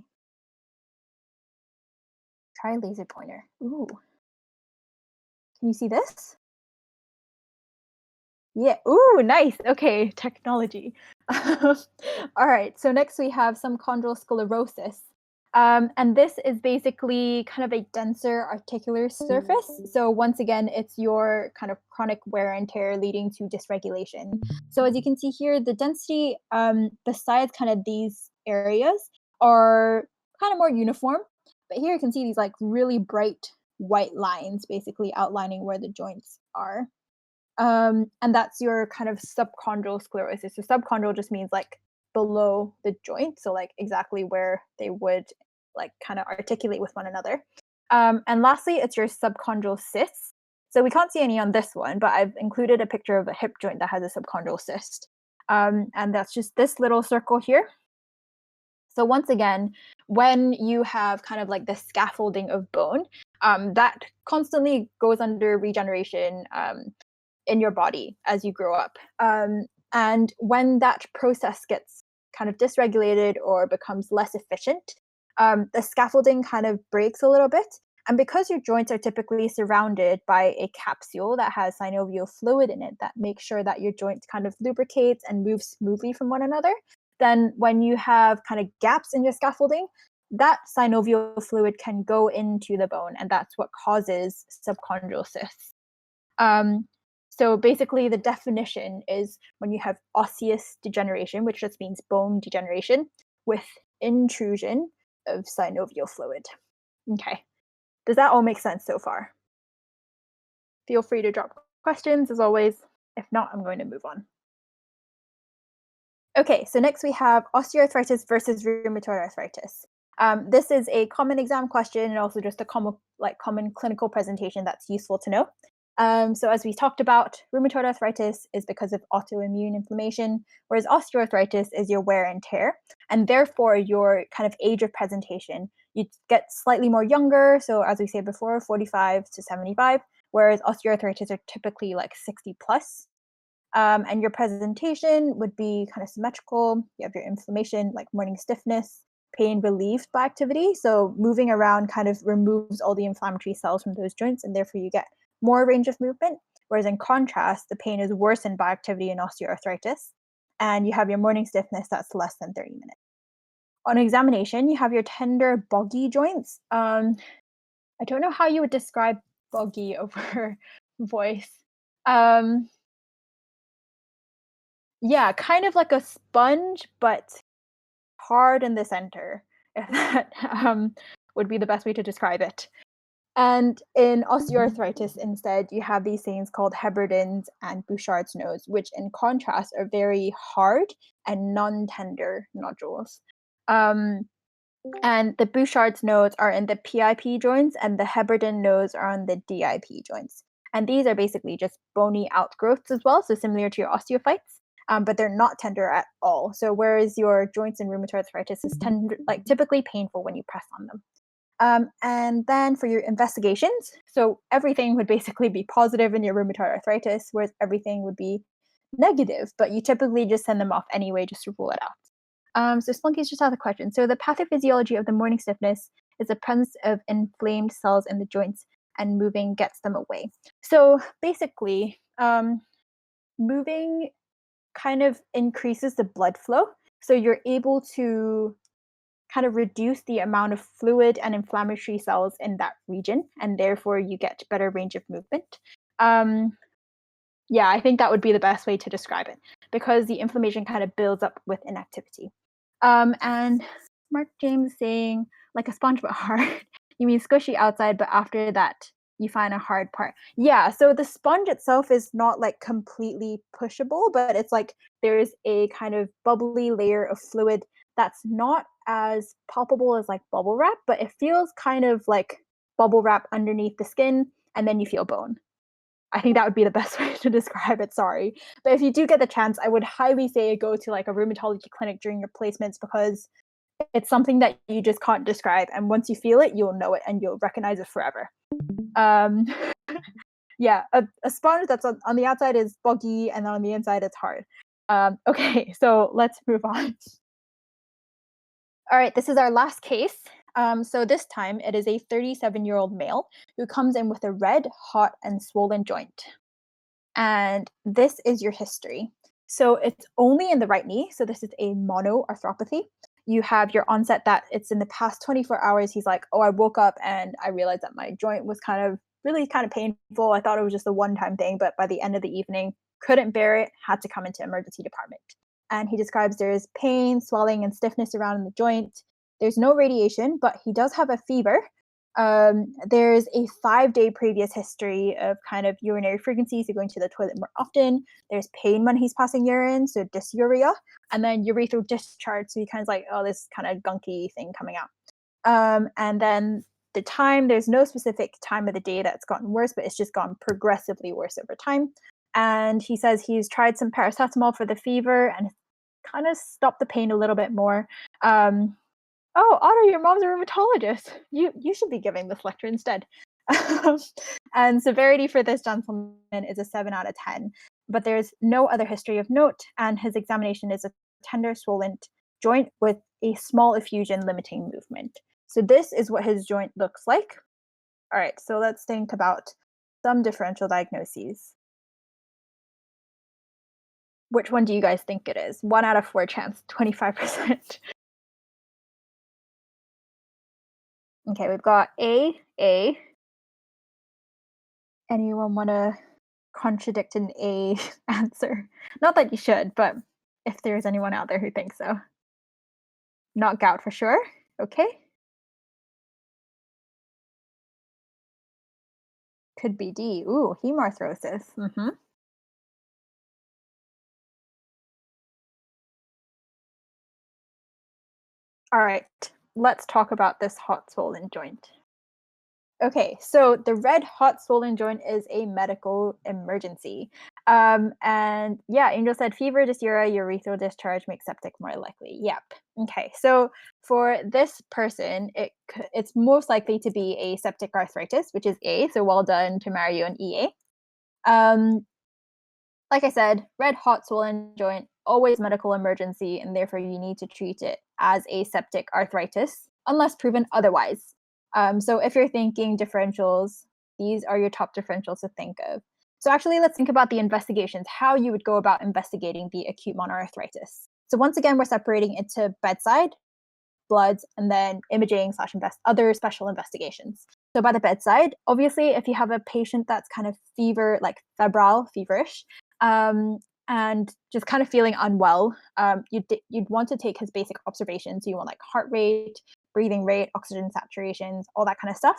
Try laser pointer. Ooh. Can you see this? Yeah. Ooh, nice. Okay, technology. All right. So next we have subchondral sclerosis. And this is basically kind of a denser articular surface. So once again, it's your kind of chronic wear and tear leading to dysregulation. So as you can see here, the density besides kind of these areas are kind of more uniform. But here you can see these like really bright white lines basically outlining where the joints are. And that's your kind of subchondral sclerosis. So subchondral just means like below the joint, so like exactly where they would like kind of articulate with one another. And lastly, it's your subchondral cysts. So we can't see any on this one, but I've included a picture of a hip joint that has a subchondral cyst. And that's just this little circle here. So once again, when you have kind of like the scaffolding of bone, that constantly goes under regeneration in your body as you grow up. And when that process gets kind of dysregulated or becomes less efficient, the scaffolding kind of breaks a little bit. And because your joints are typically surrounded by a capsule that has synovial fluid in it that makes sure that your joint kind of lubricates and moves smoothly from one another, then when you have kind of gaps in your scaffolding, that synovial fluid can go into the bone, and that's what causes subchondral cysts. So basically, the definition is when you have osseous degeneration, which just means bone degeneration, with intrusion of synovial fluid. Okay. Does that all make sense so far? Feel free to drop questions as always. If not, I'm going to move on. Okay, so next we have osteoarthritis versus rheumatoid arthritis. This is a common exam question and also just a common clinical presentation that's useful to know. So as we talked about, rheumatoid arthritis is because of autoimmune inflammation, whereas osteoarthritis is your wear and tear, and therefore your kind of age of presentation. You get slightly more younger, so as we said before, 45 to 75, whereas osteoarthritis are typically like 60 plus. And your presentation would be kind of symmetrical. You have your inflammation, like morning stiffness, pain relieved by activity. So moving around kind of removes all the inflammatory cells from those joints, and therefore you get more range of movement. Whereas in contrast, the pain is worsened by activity in osteoarthritis, and you have your morning stiffness that's less than 30 minutes. On examination, you have your tender, boggy joints. I don't know how you would describe boggy over voice. Yeah, kind of like a sponge, but hard in the center, if that would be the best way to describe it. And in osteoarthritis, instead, you have these things called Heberden's and Bouchard's nodes, which in contrast are very hard and non-tender nodules. And the Bouchard's nodes are in the PIP joints, and the Heberden nodes are on the DIP joints. And these are basically just bony outgrowths as well, so similar to your osteophytes. But they're not tender at all. So whereas your joints in rheumatoid arthritis is typically painful when you press on them. And then for your investigations, so everything would basically be positive in your rheumatoid arthritis, whereas everything would be negative, but you typically just send them off anyway just to rule it out. So Splunky's just asked a question. So the pathophysiology of the morning stiffness is the presence of inflamed cells in the joints, and moving gets them away. So basically, moving kind of increases the blood flow. So you're able to kind of reduce the amount of fluid and inflammatory cells in that region, and therefore you get better range of movement. Yeah, I think that would be the best way to describe it, because the inflammation kind of builds up with inactivity. And Mark James saying, like a sponge but hard. You mean squishy outside, but after that you find a hard part. Yeah, so the sponge itself is not like completely pushable, but it's like there's a kind of bubbly layer of fluid that's not as palpable as like bubble wrap, but it feels kind of like bubble wrap underneath the skin, and then you feel bone. I think that would be the best way to describe it, sorry. But if you do get the chance, I would highly say go to like a rheumatology clinic during your placements, because it's something that you just can't describe. And once you feel it, you'll know it and you'll recognize it forever. Yeah, a sponge that's on the outside is boggy, and on the inside it's hard. Okay, so let's move on. All right, this is our last case. So this time it is a 37-year-old male who comes in with a red, hot, and swollen joint. And this is your history. So it's only in the right knee. So this is a monoarthropathy. You have your onset that it's in the past 24 hours. He's like, oh, I woke up and I realized that my joint was really kind of painful. I thought it was just a one-time thing, but by the end of the evening, couldn't bear it, had to come into emergency department. And he describes there's pain, swelling, and stiffness around the joint. There's no radiation, but he does have a fever. There's a 5-day previous history of kind of urinary frequency, so going to the toilet more often. There's pain when he's passing urine, so dysuria, and then urethral discharge, so he kind of like, oh, this kind of gunky thing coming out. And then the time, there's no specific time of the day that's gotten worse, but it's just gotten progressively worse over time. And he says he's tried some paracetamol for the fever and kind of stopped the pain a little bit more. Oh, Otto, your mom's a rheumatologist. You should be giving this lecture instead. And severity for this gentleman is a 7 out of 10, but there's no other history of note, and his examination is a tender, swollen joint with a small effusion limiting movement. So this is what his joint looks like. All right, so let's think about some differential diagnoses. Which one do you guys think it is? 1 out of 4 chance, 25%. Okay, we've got A. Anyone want to contradict an A answer? Not that you should, but if there's anyone out there who thinks so. Not gout for sure. Okay. Could be D. Ooh, hemarthrosis. All right, let's talk about this hot swollen joint. Okay, so the red hot swollen joint is a medical emergency. And yeah, Angel said fever, dysuria, urethral discharge makes septic more likely. Yep. Okay, so for this person, it's most likely to be a septic arthritis, which is A. So well done to Mario and EA. Like I said, red hot swollen joint, always medical emergency, and therefore you need to treat it as a septic arthritis unless proven otherwise. So if you're thinking differentials, these are your top differentials to think of. So actually, let's think about the investigations, how you would go about investigating the acute monoarthritis. So once again, we're separating into bedside, bloods, and then imaging / other special investigations. So by the bedside, obviously, if you have a patient that's kind of fever, like febrile, feverish, and just kind of feeling unwell, you'd want to take his basic observations. So you want like heart rate, breathing rate, oxygen saturations, all that kind of stuff.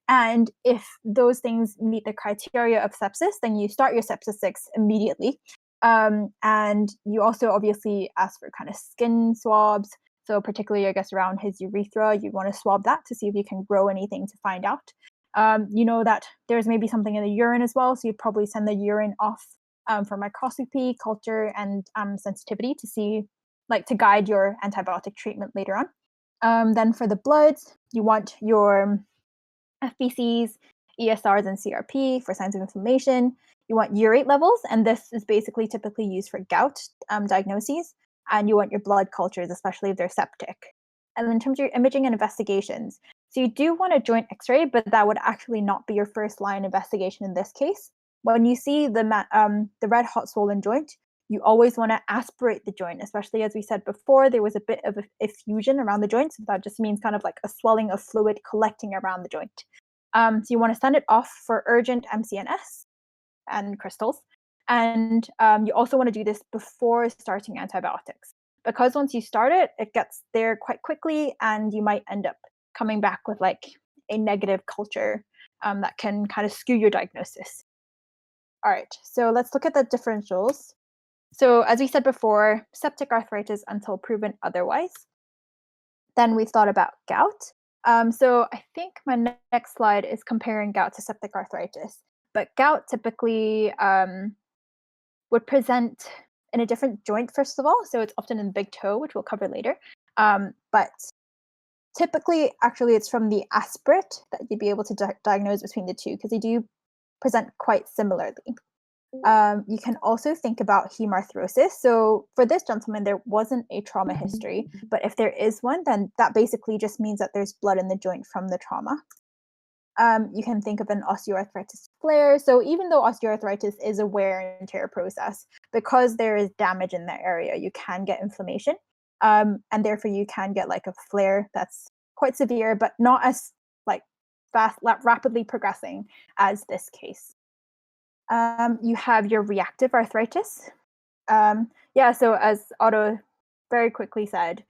And if those things meet the criteria of sepsis, then you start your sepsis 6 immediately. And you also obviously ask for kind of skin swabs. So particularly, I guess, around his urethra, you want to swab that to see if you can grow anything to find out. You know that there's maybe something in the urine as well, so you'd probably send the urine off for microscopy, culture, and sensitivity to see, like, to guide your antibiotic treatment later on. Then for the bloods, you want your FBCs, ESRs, and CRP for signs of inflammation. You want urate levels, and this is basically typically used for gout diagnoses. And you want your blood cultures, especially if they're septic. And then in terms of your imaging and investigations, so you do want a joint x-ray, but that would actually not be your first line investigation in this case. When you see the red hot swollen joint, you always want to aspirate the joint, especially as we said before, there was a bit of effusion around the joint. So that just means kind of like a swelling of fluid collecting around the joint. So you want to send it off for urgent MCNS and crystals. And you also want to do this before starting antibiotics, because once you start it, it gets there quite quickly, and you might end up coming back with like a negative culture that can kind of skew your diagnosis. All right, so let's look at the differentials. So as we said before, septic arthritis until proven otherwise. Then we thought about gout. So I think my next slide is comparing gout to septic arthritis. But gout typically would present in a different joint, first of all. So it's often in the big toe, which we'll cover later. But typically, actually, it's from the aspirate that you'd be able to diagnose between the two, because they do present quite similarly. You can also think about hemarthrosis. So for this gentleman, there wasn't a trauma history, but if there is one, then that basically just means that there's blood in the joint from the trauma. You can think of an osteoarthritis flare. So even though osteoarthritis is a wear and tear process, because there is damage in that area, you can get inflammation. And therefore you can get like a flare that's quite severe, but not as like fast, rapidly progressing as this case. You have your reactive arthritis. So as Otto very quickly said,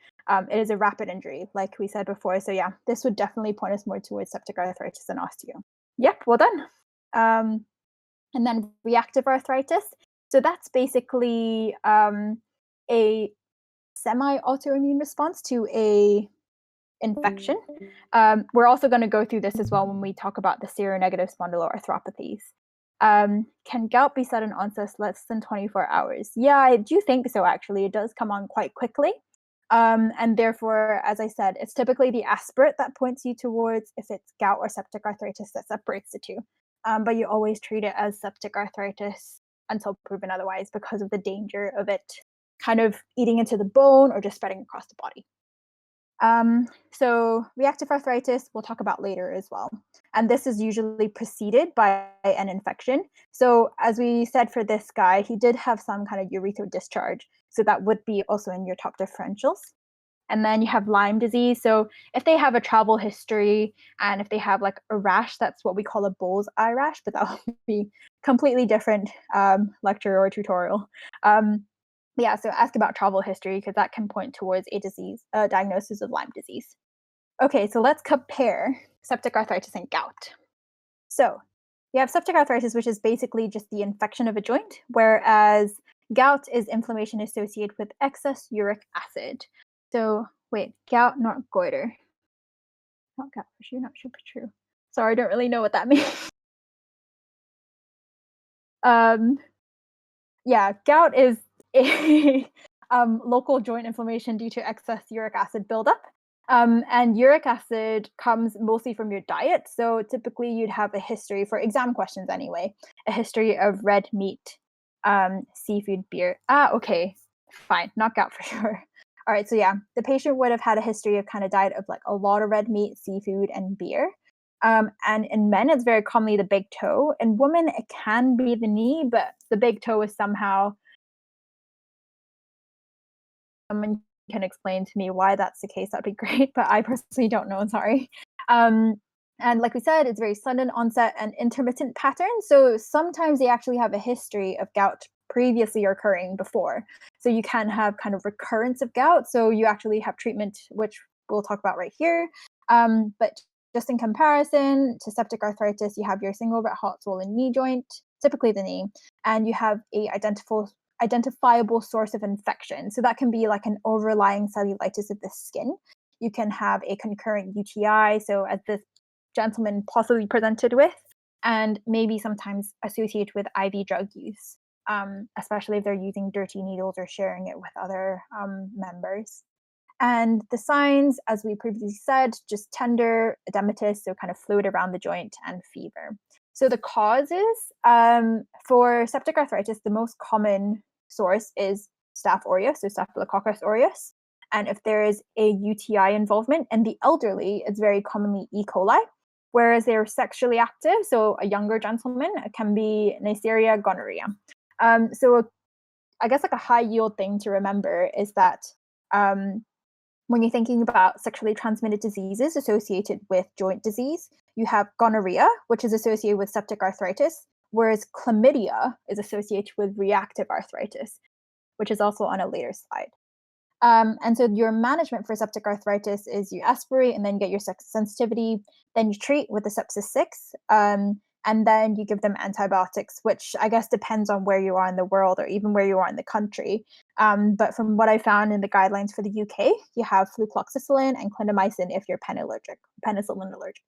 it is a rapid injury, like we said before. So yeah, this would definitely point us more towards septic arthritis than osteo. Yep, well done. And then reactive arthritis. So that's basically a semi-autoimmune response to a infection. We're also going to go through this as well when we talk about the seronegative spondyloarthropathies. Can gout be sudden onset less than 24 hours? Yeah, I do think so, actually. It does come on quite quickly. And therefore, as I said, it's typically the aspirate that points you towards if it's gout or septic arthritis that separates the two. But you always treat it as septic arthritis until proven otherwise because of the danger of it kind of eating into the bone or just spreading across the body. So reactive arthritis, we'll talk about later as well. And this is usually preceded by an infection. So as we said for this guy, he did have some kind of urethral discharge. So that would be also in your top differentials. And then you have Lyme disease. So if they have a travel history and if they have like a rash, that's what we call a bull's eye rash, but that would be completely different lecture or tutorial. Yeah, so ask about travel history because that can point towards a disease, diagnosis of Lyme disease. Okay, so let's compare septic arthritis and gout. So you have septic arthritis, which is basically just the infection of a joint, whereas gout is inflammation associated with excess uric acid. So wait, gout, not goiter. Not gout for sure, not super true. Sorry, I don't really know what that means. Yeah, gout is a local joint inflammation due to excess uric acid buildup. And uric acid comes mostly from your diet. So typically you'd have a history, for exam questions anyway, a history of red meat, seafood, beer. Okay, fine, not gout for sure. All right, so yeah, the patient would have had a history of kind of diet of like a lot of red meat, seafood, and beer. And in men, it's very commonly the big toe. In women, it can be the knee, but the big toe is somehow. Someone can explain to me why that's the case, that'd be great. But I personally don't know. Sorry. And like we said, it's very sudden onset and intermittent pattern. So sometimes they actually have a history of gout previously occurring before. So you can have kind of recurrence of gout. So you actually have treatment, which we'll talk about right here. But just in comparison to septic arthritis, you have your single red hot swollen knee joint, typically the knee, and you have a identifiable source of infection. So that can be like an overlying cellulitis of the skin. You can have a concurrent UTI, so as this gentleman possibly presented with, and maybe sometimes associated with IV drug use, especially if they're using dirty needles or sharing it with other members. And the signs, as we previously said, just tender, edematous, so kind of fluid around the joint, and fever. So the causes for septic arthritis, the most common source is Staph aureus, so Staphylococcus aureus. And if there is a UTI involvement in the elderly, it's very commonly E. coli. Whereas they're sexually active, so a younger gentleman, it can be Neisseria gonorrhea. So I guess like a high yield thing to remember is that when you're thinking about sexually transmitted diseases associated with joint disease, you have gonorrhea, which is associated with septic arthritis, whereas chlamydia is associated with reactive arthritis, which is also on a later slide. And so your management for septic arthritis is you aspirate and then get your sensitivity, then you treat with the sepsis 6, and then you give them antibiotics, which I guess depends on where you are in the world or even where you are in the country. But from what I found in the guidelines for the UK, you have flucloxacillin and clindamycin if you're penicillin allergic.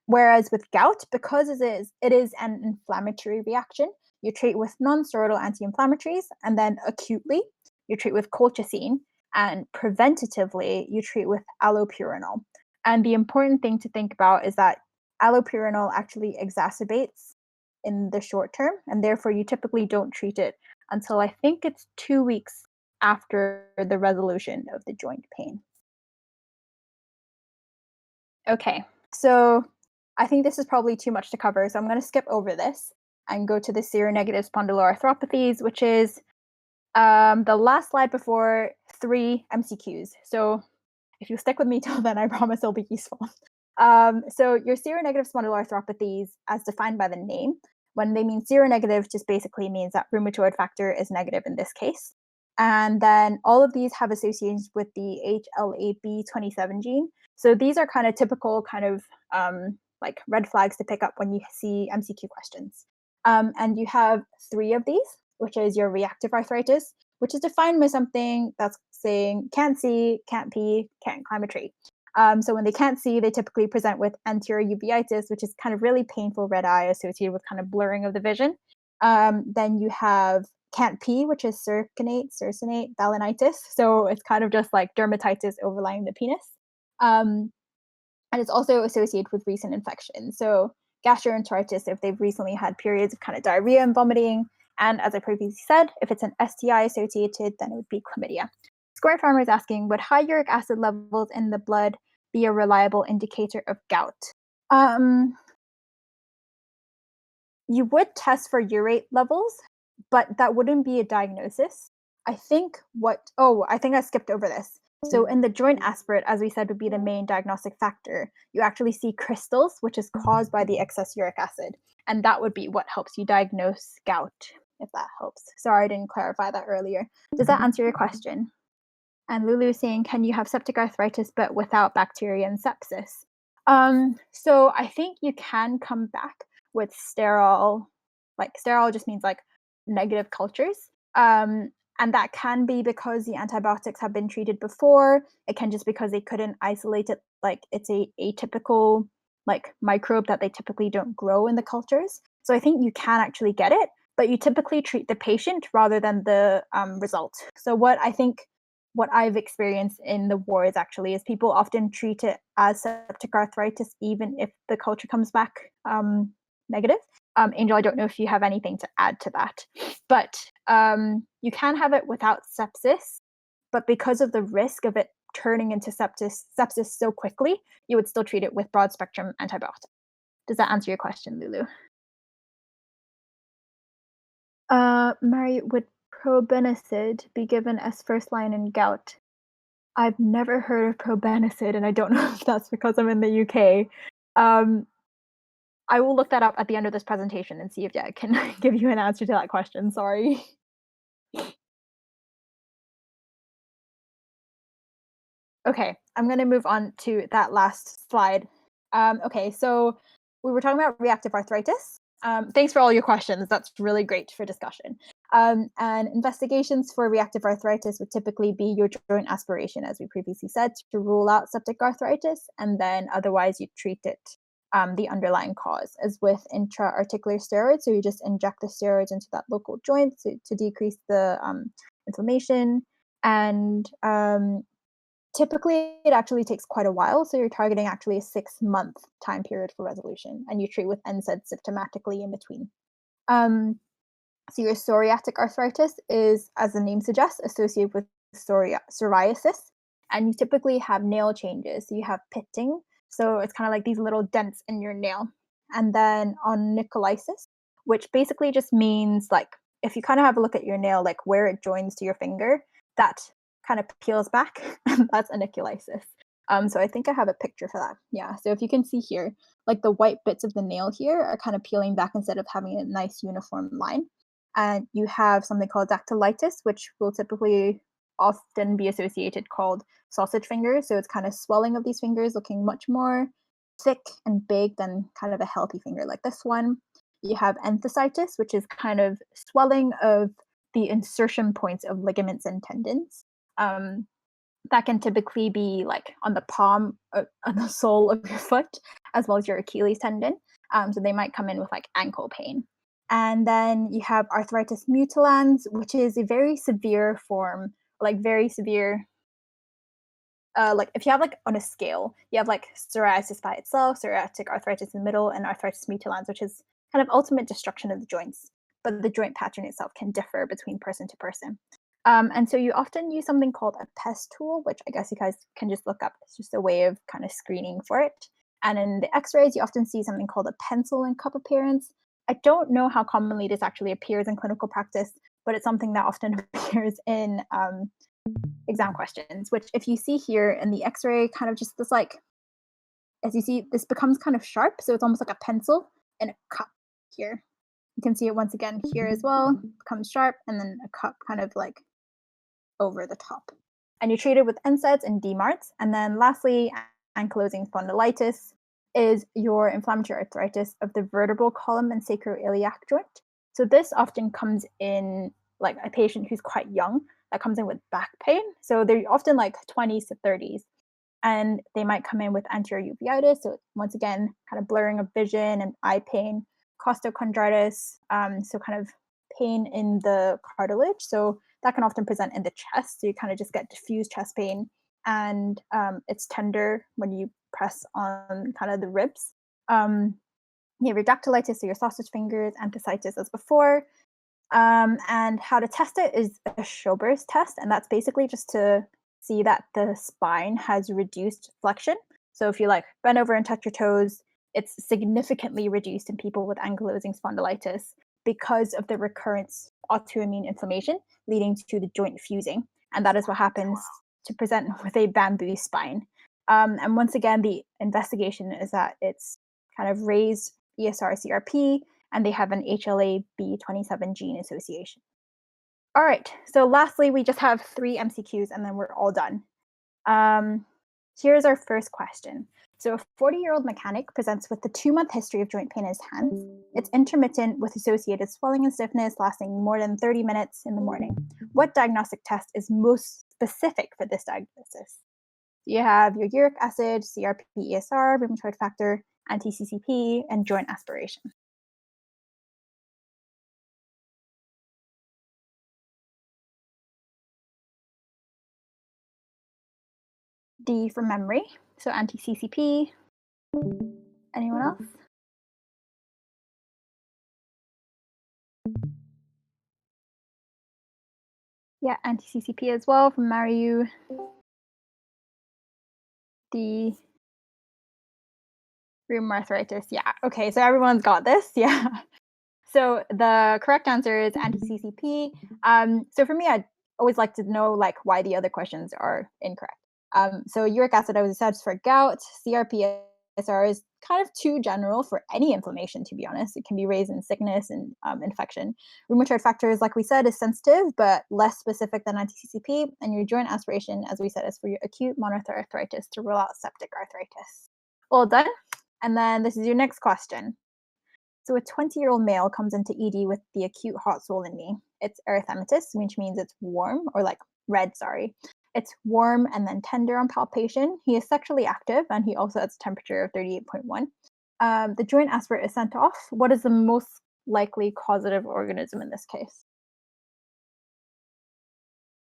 Whereas with gout, because it is an inflammatory reaction, you treat with non-steroidal anti-inflammatories, and then acutely, you treat with colchicine, and preventatively, you treat with allopurinol. And the important thing to think about is that allopurinol actually exacerbates in the short term, and therefore you typically don't treat it until I think it's 2 weeks after the resolution of the joint pain. Okay, so I think this is probably too much to cover, so I'm going to skip over this and go to the seronegative spondyloarthropathies, which is the last slide before 3 MCQs. So if you stick with me till then, I promise it'll be useful. So your seronegative spondyloarthropathies, as defined by the name, when they mean seronegative, just basically means that rheumatoid factor is negative in this case. And then all of these have associations with the HLA-B27 gene. So these are kind of typical kind of like red flags to pick up when you see MCQ questions. And you have 3 of these, which is your reactive arthritis, which is defined by something that's saying can't see, can't pee, can't climb a tree. So when they can't see, they typically present with anterior uveitis, which is kind of really painful red eye associated with kind of blurring of the vision. Then you have can't pee, which is cercinate balanitis. So it's kind of just like dermatitis overlying the penis. And it's also associated with recent infections. So gastroenteritis, if they've recently had periods of kind of diarrhea and vomiting. And as I previously said, if it's an STI associated, then it would be chlamydia. Scoring Farmer is asking, would high uric acid levels in the blood be a reliable indicator of gout? You would test for urate levels, but that wouldn't be a diagnosis. I think I skipped over this. So in the joint aspirate, as we said, would be the main diagnostic factor. You actually see crystals, which is caused by the excess uric acid. And that would be what helps you diagnose gout, if that helps. Sorry, I didn't clarify that earlier. Does that answer your question? And Lulu is saying, can you have septic arthritis but without bacteria and sepsis? So I think you can come back with sterile, like sterile just means like negative cultures. And that can be because the antibiotics have been treated before. It can just because they couldn't isolate it, like it's a atypical like microbe that they typically don't grow in the cultures. So I think you can actually get it, but you typically treat the patient rather than the result. So what I've experienced in the wards actually is people often treat it as septic arthritis, even if the culture comes back negative. Angel, I don't know if you have anything to add to that, but you can have it without sepsis, but because of the risk of it turning into sepsis so quickly, you would still treat it with broad spectrum antibiotics. Does that answer your question, Lulu? Mary, would probenecid be given as first line in gout? I've never heard of probenecid, and I don't know if that's because I'm in the UK. I will look that up at the end of this presentation and see if I can give you an answer to that question. Sorry. Okay, I'm going to move on to that last slide. Okay, so we were talking about reactive arthritis. Thanks for all your questions. That's really great for discussion. And investigations for reactive arthritis would typically be your joint aspiration, as we previously said, to rule out septic arthritis, and then otherwise you treat it, the underlying cause, as with intra-articular steroids. So you just inject the steroids into that local joint to decrease the inflammation. And typically, it actually takes quite a while. So you're targeting actually a 6-month time period for resolution, and you treat with NSAIDs symptomatically in between. So your psoriatic arthritis is, as the name suggests, associated with psoriasis, and you typically have nail changes. So you have pitting, so it's kind of like these little dents in your nail, and then onycholysis, which basically just means like if you kind of have a look at your nail, like where it joins to your finger, that kind of peels back, and that's onycholysis. So I think I have a picture for that. Yeah. So if you can see here, like the white bits of the nail here are kind of peeling back instead of having a nice uniform line. And you have something called dactylitis, which will typically often be associated called sausage fingers. So it's kind of swelling of these fingers looking much more thick and big than kind of a healthy finger like this one. You have enthesitis, which is kind of swelling of the insertion points of ligaments and tendons. That can typically be like on the palm, on the sole of your foot, as well as your Achilles tendon. So they might come in with like ankle pain. And then you have arthritis mutilans, which is a very severe form, like very severe. Like if you have like on a scale, you have like psoriasis by itself, psoriatic arthritis in the middle, and arthritis mutilans, which is kind of ultimate destruction of the joints. But the joint pattern itself can differ between person to person. And so you often use something called a PES tool, which I guess you guys can just look up. It's just a way of kind of screening for it. And in the x-rays, you often see something called a pencil and cup appearance. I don't know how commonly this actually appears in clinical practice, but it's something that often appears in exam questions, which if you see here in the x-ray, kind of just this like, as you see, this becomes kind of sharp. So it's almost like a pencil and a cup here. You can see it once again here as well, becomes sharp, and then a cup kind of like over the top. And you treat it with NSAIDs and DMARDs. And then lastly, ankylosing spondylitis is your inflammatory arthritis of the vertebral column and sacroiliac joint. So this often comes in like a patient who's quite young that comes in with back pain. So they're often like 20s to 30s. And they might come in with anterior uveitis. So once again, kind of blurring of vision and eye pain, costochondritis. So kind of pain in the cartilage. So that can often present in the chest. So you kind of just get diffuse chest pain, and it's tender when you press on kind of the ribs. You have your dactylitis, so your sausage fingers, enthesitis as before. And how to test it is a Schober's test, and that's basically just to see that the spine has reduced flexion. So if you like bend over and touch your toes, it's significantly reduced in people with ankylosing spondylitis because of the recurrent autoimmune inflammation leading to the joint fusing. And that is what happens to present with a bamboo spine. And once again, the investigation is that it's kind of raised ESR CRP, and they have an HLA-B27 gene association. All right, so lastly, we just have 3 MCQs and then we're all done. Here's our first question. So a 40-year-old mechanic presents with a 2-month history of joint pain in his hands. It's intermittent with associated swelling and stiffness lasting more than 30 minutes in the morning. What diagnostic test is most specific for this diagnosis? You have your uric acid, CRP, ESR, rheumatoid factor, anti-CCP, and joint aspiration. D for memory, so anti-CCP. Anyone else? Yeah, anti-CCP as well from Mariu. D, Rheumatic. Yeah, okay, so everyone's got this. Yeah. So the correct answer is anti-CCP. So for me, I'd always like to know like why the other questions are incorrect. So uric acid, I was said for gout. CRP SR is kind of too general for any inflammation, to be honest. It can be raised in sickness and infection. Rheumatoid factors, like we said, is sensitive, but less specific than anti-CCP. And your joint aspiration, as we said, is for your acute monoarthritis to rule out septic arthritis. All done. And then this is your next question. So a 20-year-old male comes into ED with the acute hot swollen knee. It's erythematous, which means it's warm, or like red, sorry. It's warm and then tender on palpation. He is sexually active, and he also has a temperature of 38.1. The joint aspirate is sent off. What is the most likely causative organism in this case?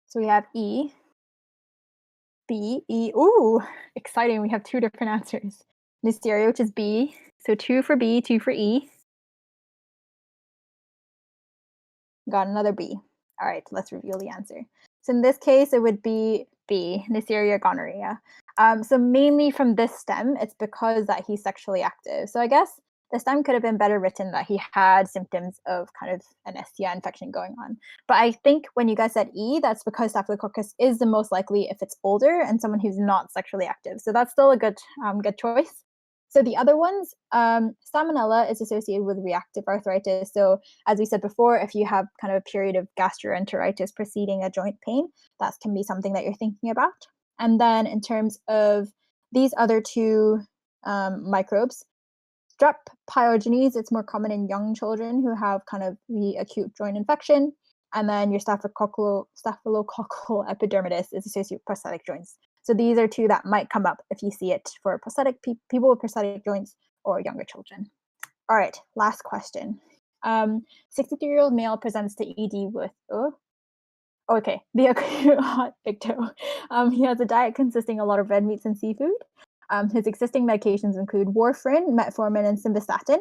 So we have E, B, E. Ooh, exciting. We have 2 different answers. Neisseria, which is B. So 2 for B, 2 for E. Got another B. All right, let's reveal the answer. So in this case, it would be B, Neisseria gonorrhea. So mainly from this stem, it's because that he's sexually active. So I guess the stem could have been better written that he had symptoms of kind of an STI infection going on. But I think when you guys said E, that's because Staphylococcus is the most likely if it's older and someone who's not sexually active. So that's still a good choice. So the other ones, Salmonella is associated with reactive arthritis. So as we said before, if you have kind of a period of gastroenteritis preceding a joint pain, that can be something that you're thinking about. And then in terms of these other 2 microbes, strep pyogenes, it's more common in young children who have kind of the acute joint infection. And then your staphylococcal epidermidis is associated with prosthetic joints. So these are 2 that might come up if you see it for prosthetic people with prosthetic joints or younger children. All right, last question. 63-year-old male presents to ED with, the acute hot big toe. He has a diet consisting a lot of red meats and seafood. His existing medications include warfarin, metformin, and simvastatin.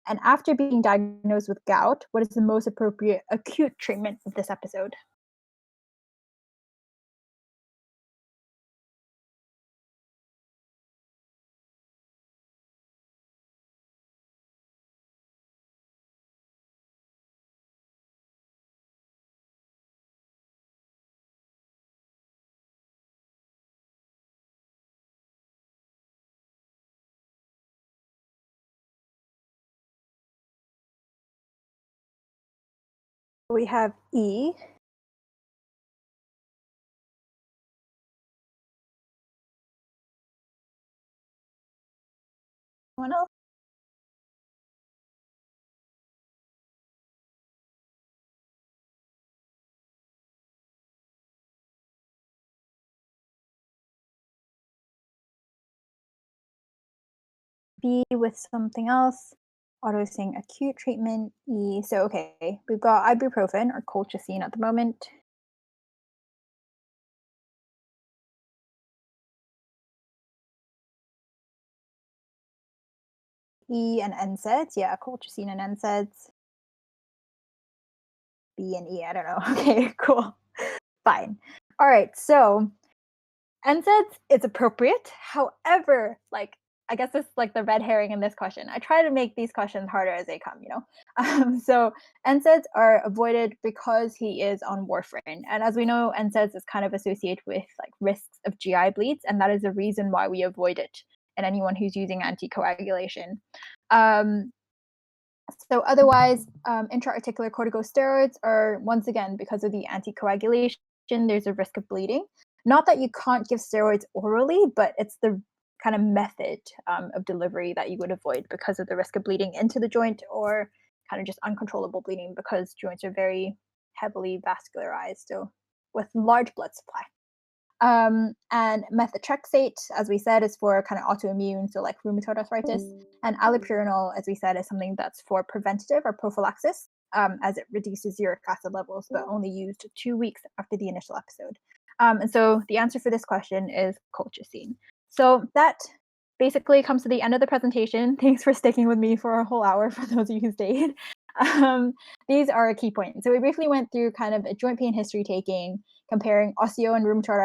And after being diagnosed with gout, what is the most appropriate acute treatment of this episode? We have E. Anyone else? B with something else. Auto saying acute treatment E. So okay, we've got ibuprofen or colchicine at the moment. E and NSAIDs, yeah, colchicine and NSAIDs. B and E, I don't know. Okay, cool. Fine. All right, so NSAIDs, it's appropriate. However, like, I guess this is like the red herring in this question. I try to make these questions harder as they come, you know? So NSAIDs are avoided because he is on warfarin. And as we know, NSAIDs is kind of associated with like risks of GI bleeds, and that is the reason why we avoid it in anyone who's using anticoagulation. So otherwise, intra-articular corticosteroids are, once again, because of the anticoagulation, there's a risk of bleeding. Not that you can't give steroids orally, but it's the kind of method of delivery that you would avoid because of the risk of bleeding into the joint or kind of just uncontrollable bleeding because joints are very heavily vascularized, so with large blood supply. And methotrexate, as we said, is for kind of autoimmune, so like rheumatoid arthritis. And allopurinol, as we said, is something that's for preventative or prophylaxis, as it reduces uric acid levels, but only used 2 weeks after the initial episode. And so the answer for this question is colchicine. So that basically comes to the end of the presentation. Thanks for sticking with me for a whole hour for those of you who stayed. These are a key point. So we briefly went through kind of a joint pain history taking, comparing osteo and rheumatoid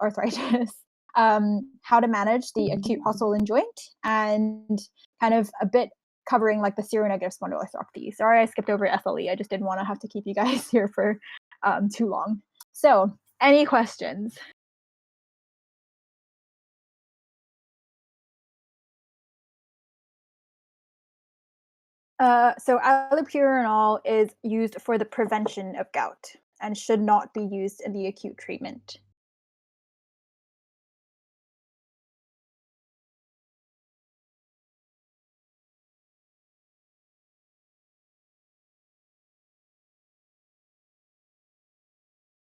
arthritis, how to manage the acute hostile joint, and kind of a bit covering like the seronegative spondyloarthropathy. Sorry, I skipped over SLE. I just didn't want to have to keep you guys here for too long. So, any questions? So allopurinol is used for the prevention of gout and should not be used in the acute treatment.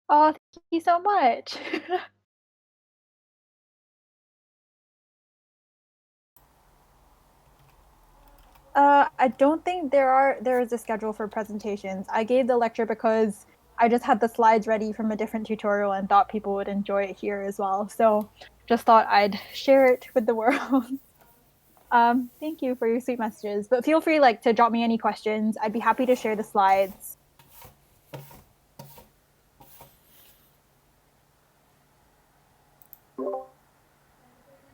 Oh, thank you so much. I don't think there is a schedule for presentations. I gave the lecture because I just had the slides ready from a different tutorial and thought people would enjoy it here as well. So just thought I'd share it with the world. Thank you for your sweet messages. But feel free like to drop me any questions. I'd be happy to share the slides.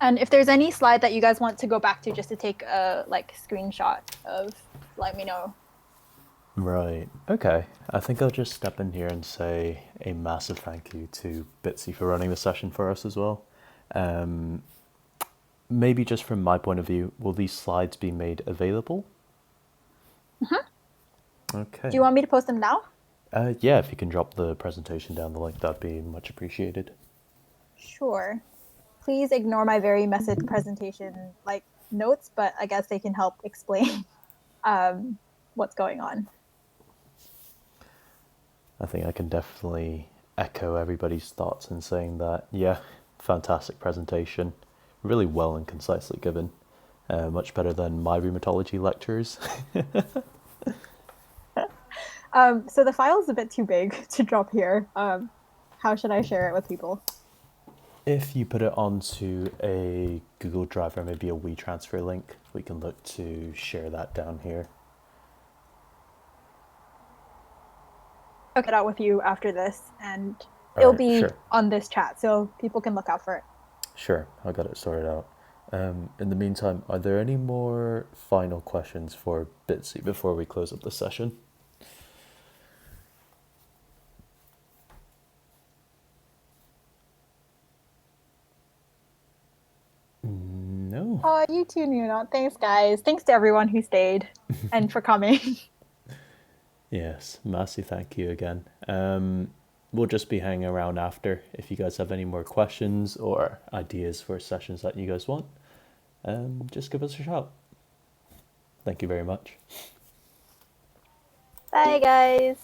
And if there's any slide that you guys want to go back to just to take a like screenshot of, let me know. Right. Okay. I think I'll just step in here and say a massive thank you to Bitsy for running the session for us as well. Maybe just from my point of view, will these slides be made available? Okay. Do you want me to post them now? Yeah, if you can drop the presentation down the link, that'd be much appreciated. Sure. Please ignore my very messy presentation like notes, but I guess they can help explain what's going on. I think I can definitely echo everybody's thoughts in saying that, yeah, fantastic presentation, really well and concisely given. Much better than my rheumatology lectures. So the file is a bit too big to drop here. How should I share it with people? If you put it onto a Google Drive or maybe a WeTransfer link, we can look to share that down here. I'll get out with you after this, and All it'll right, be sure. on this chat, so people can look out for it. Sure, I got it sorted out. In the meantime, are there any more final questions for Bitsy before we close up the session? No. Oh, you too, Nuna. Thanks, guys. Thanks to everyone who stayed and for coming. Yes, massive thank you again. We'll just be hanging around after. If you guys have any more questions or ideas for sessions that you guys want, just give us a shout. Thank you very much. Bye, guys.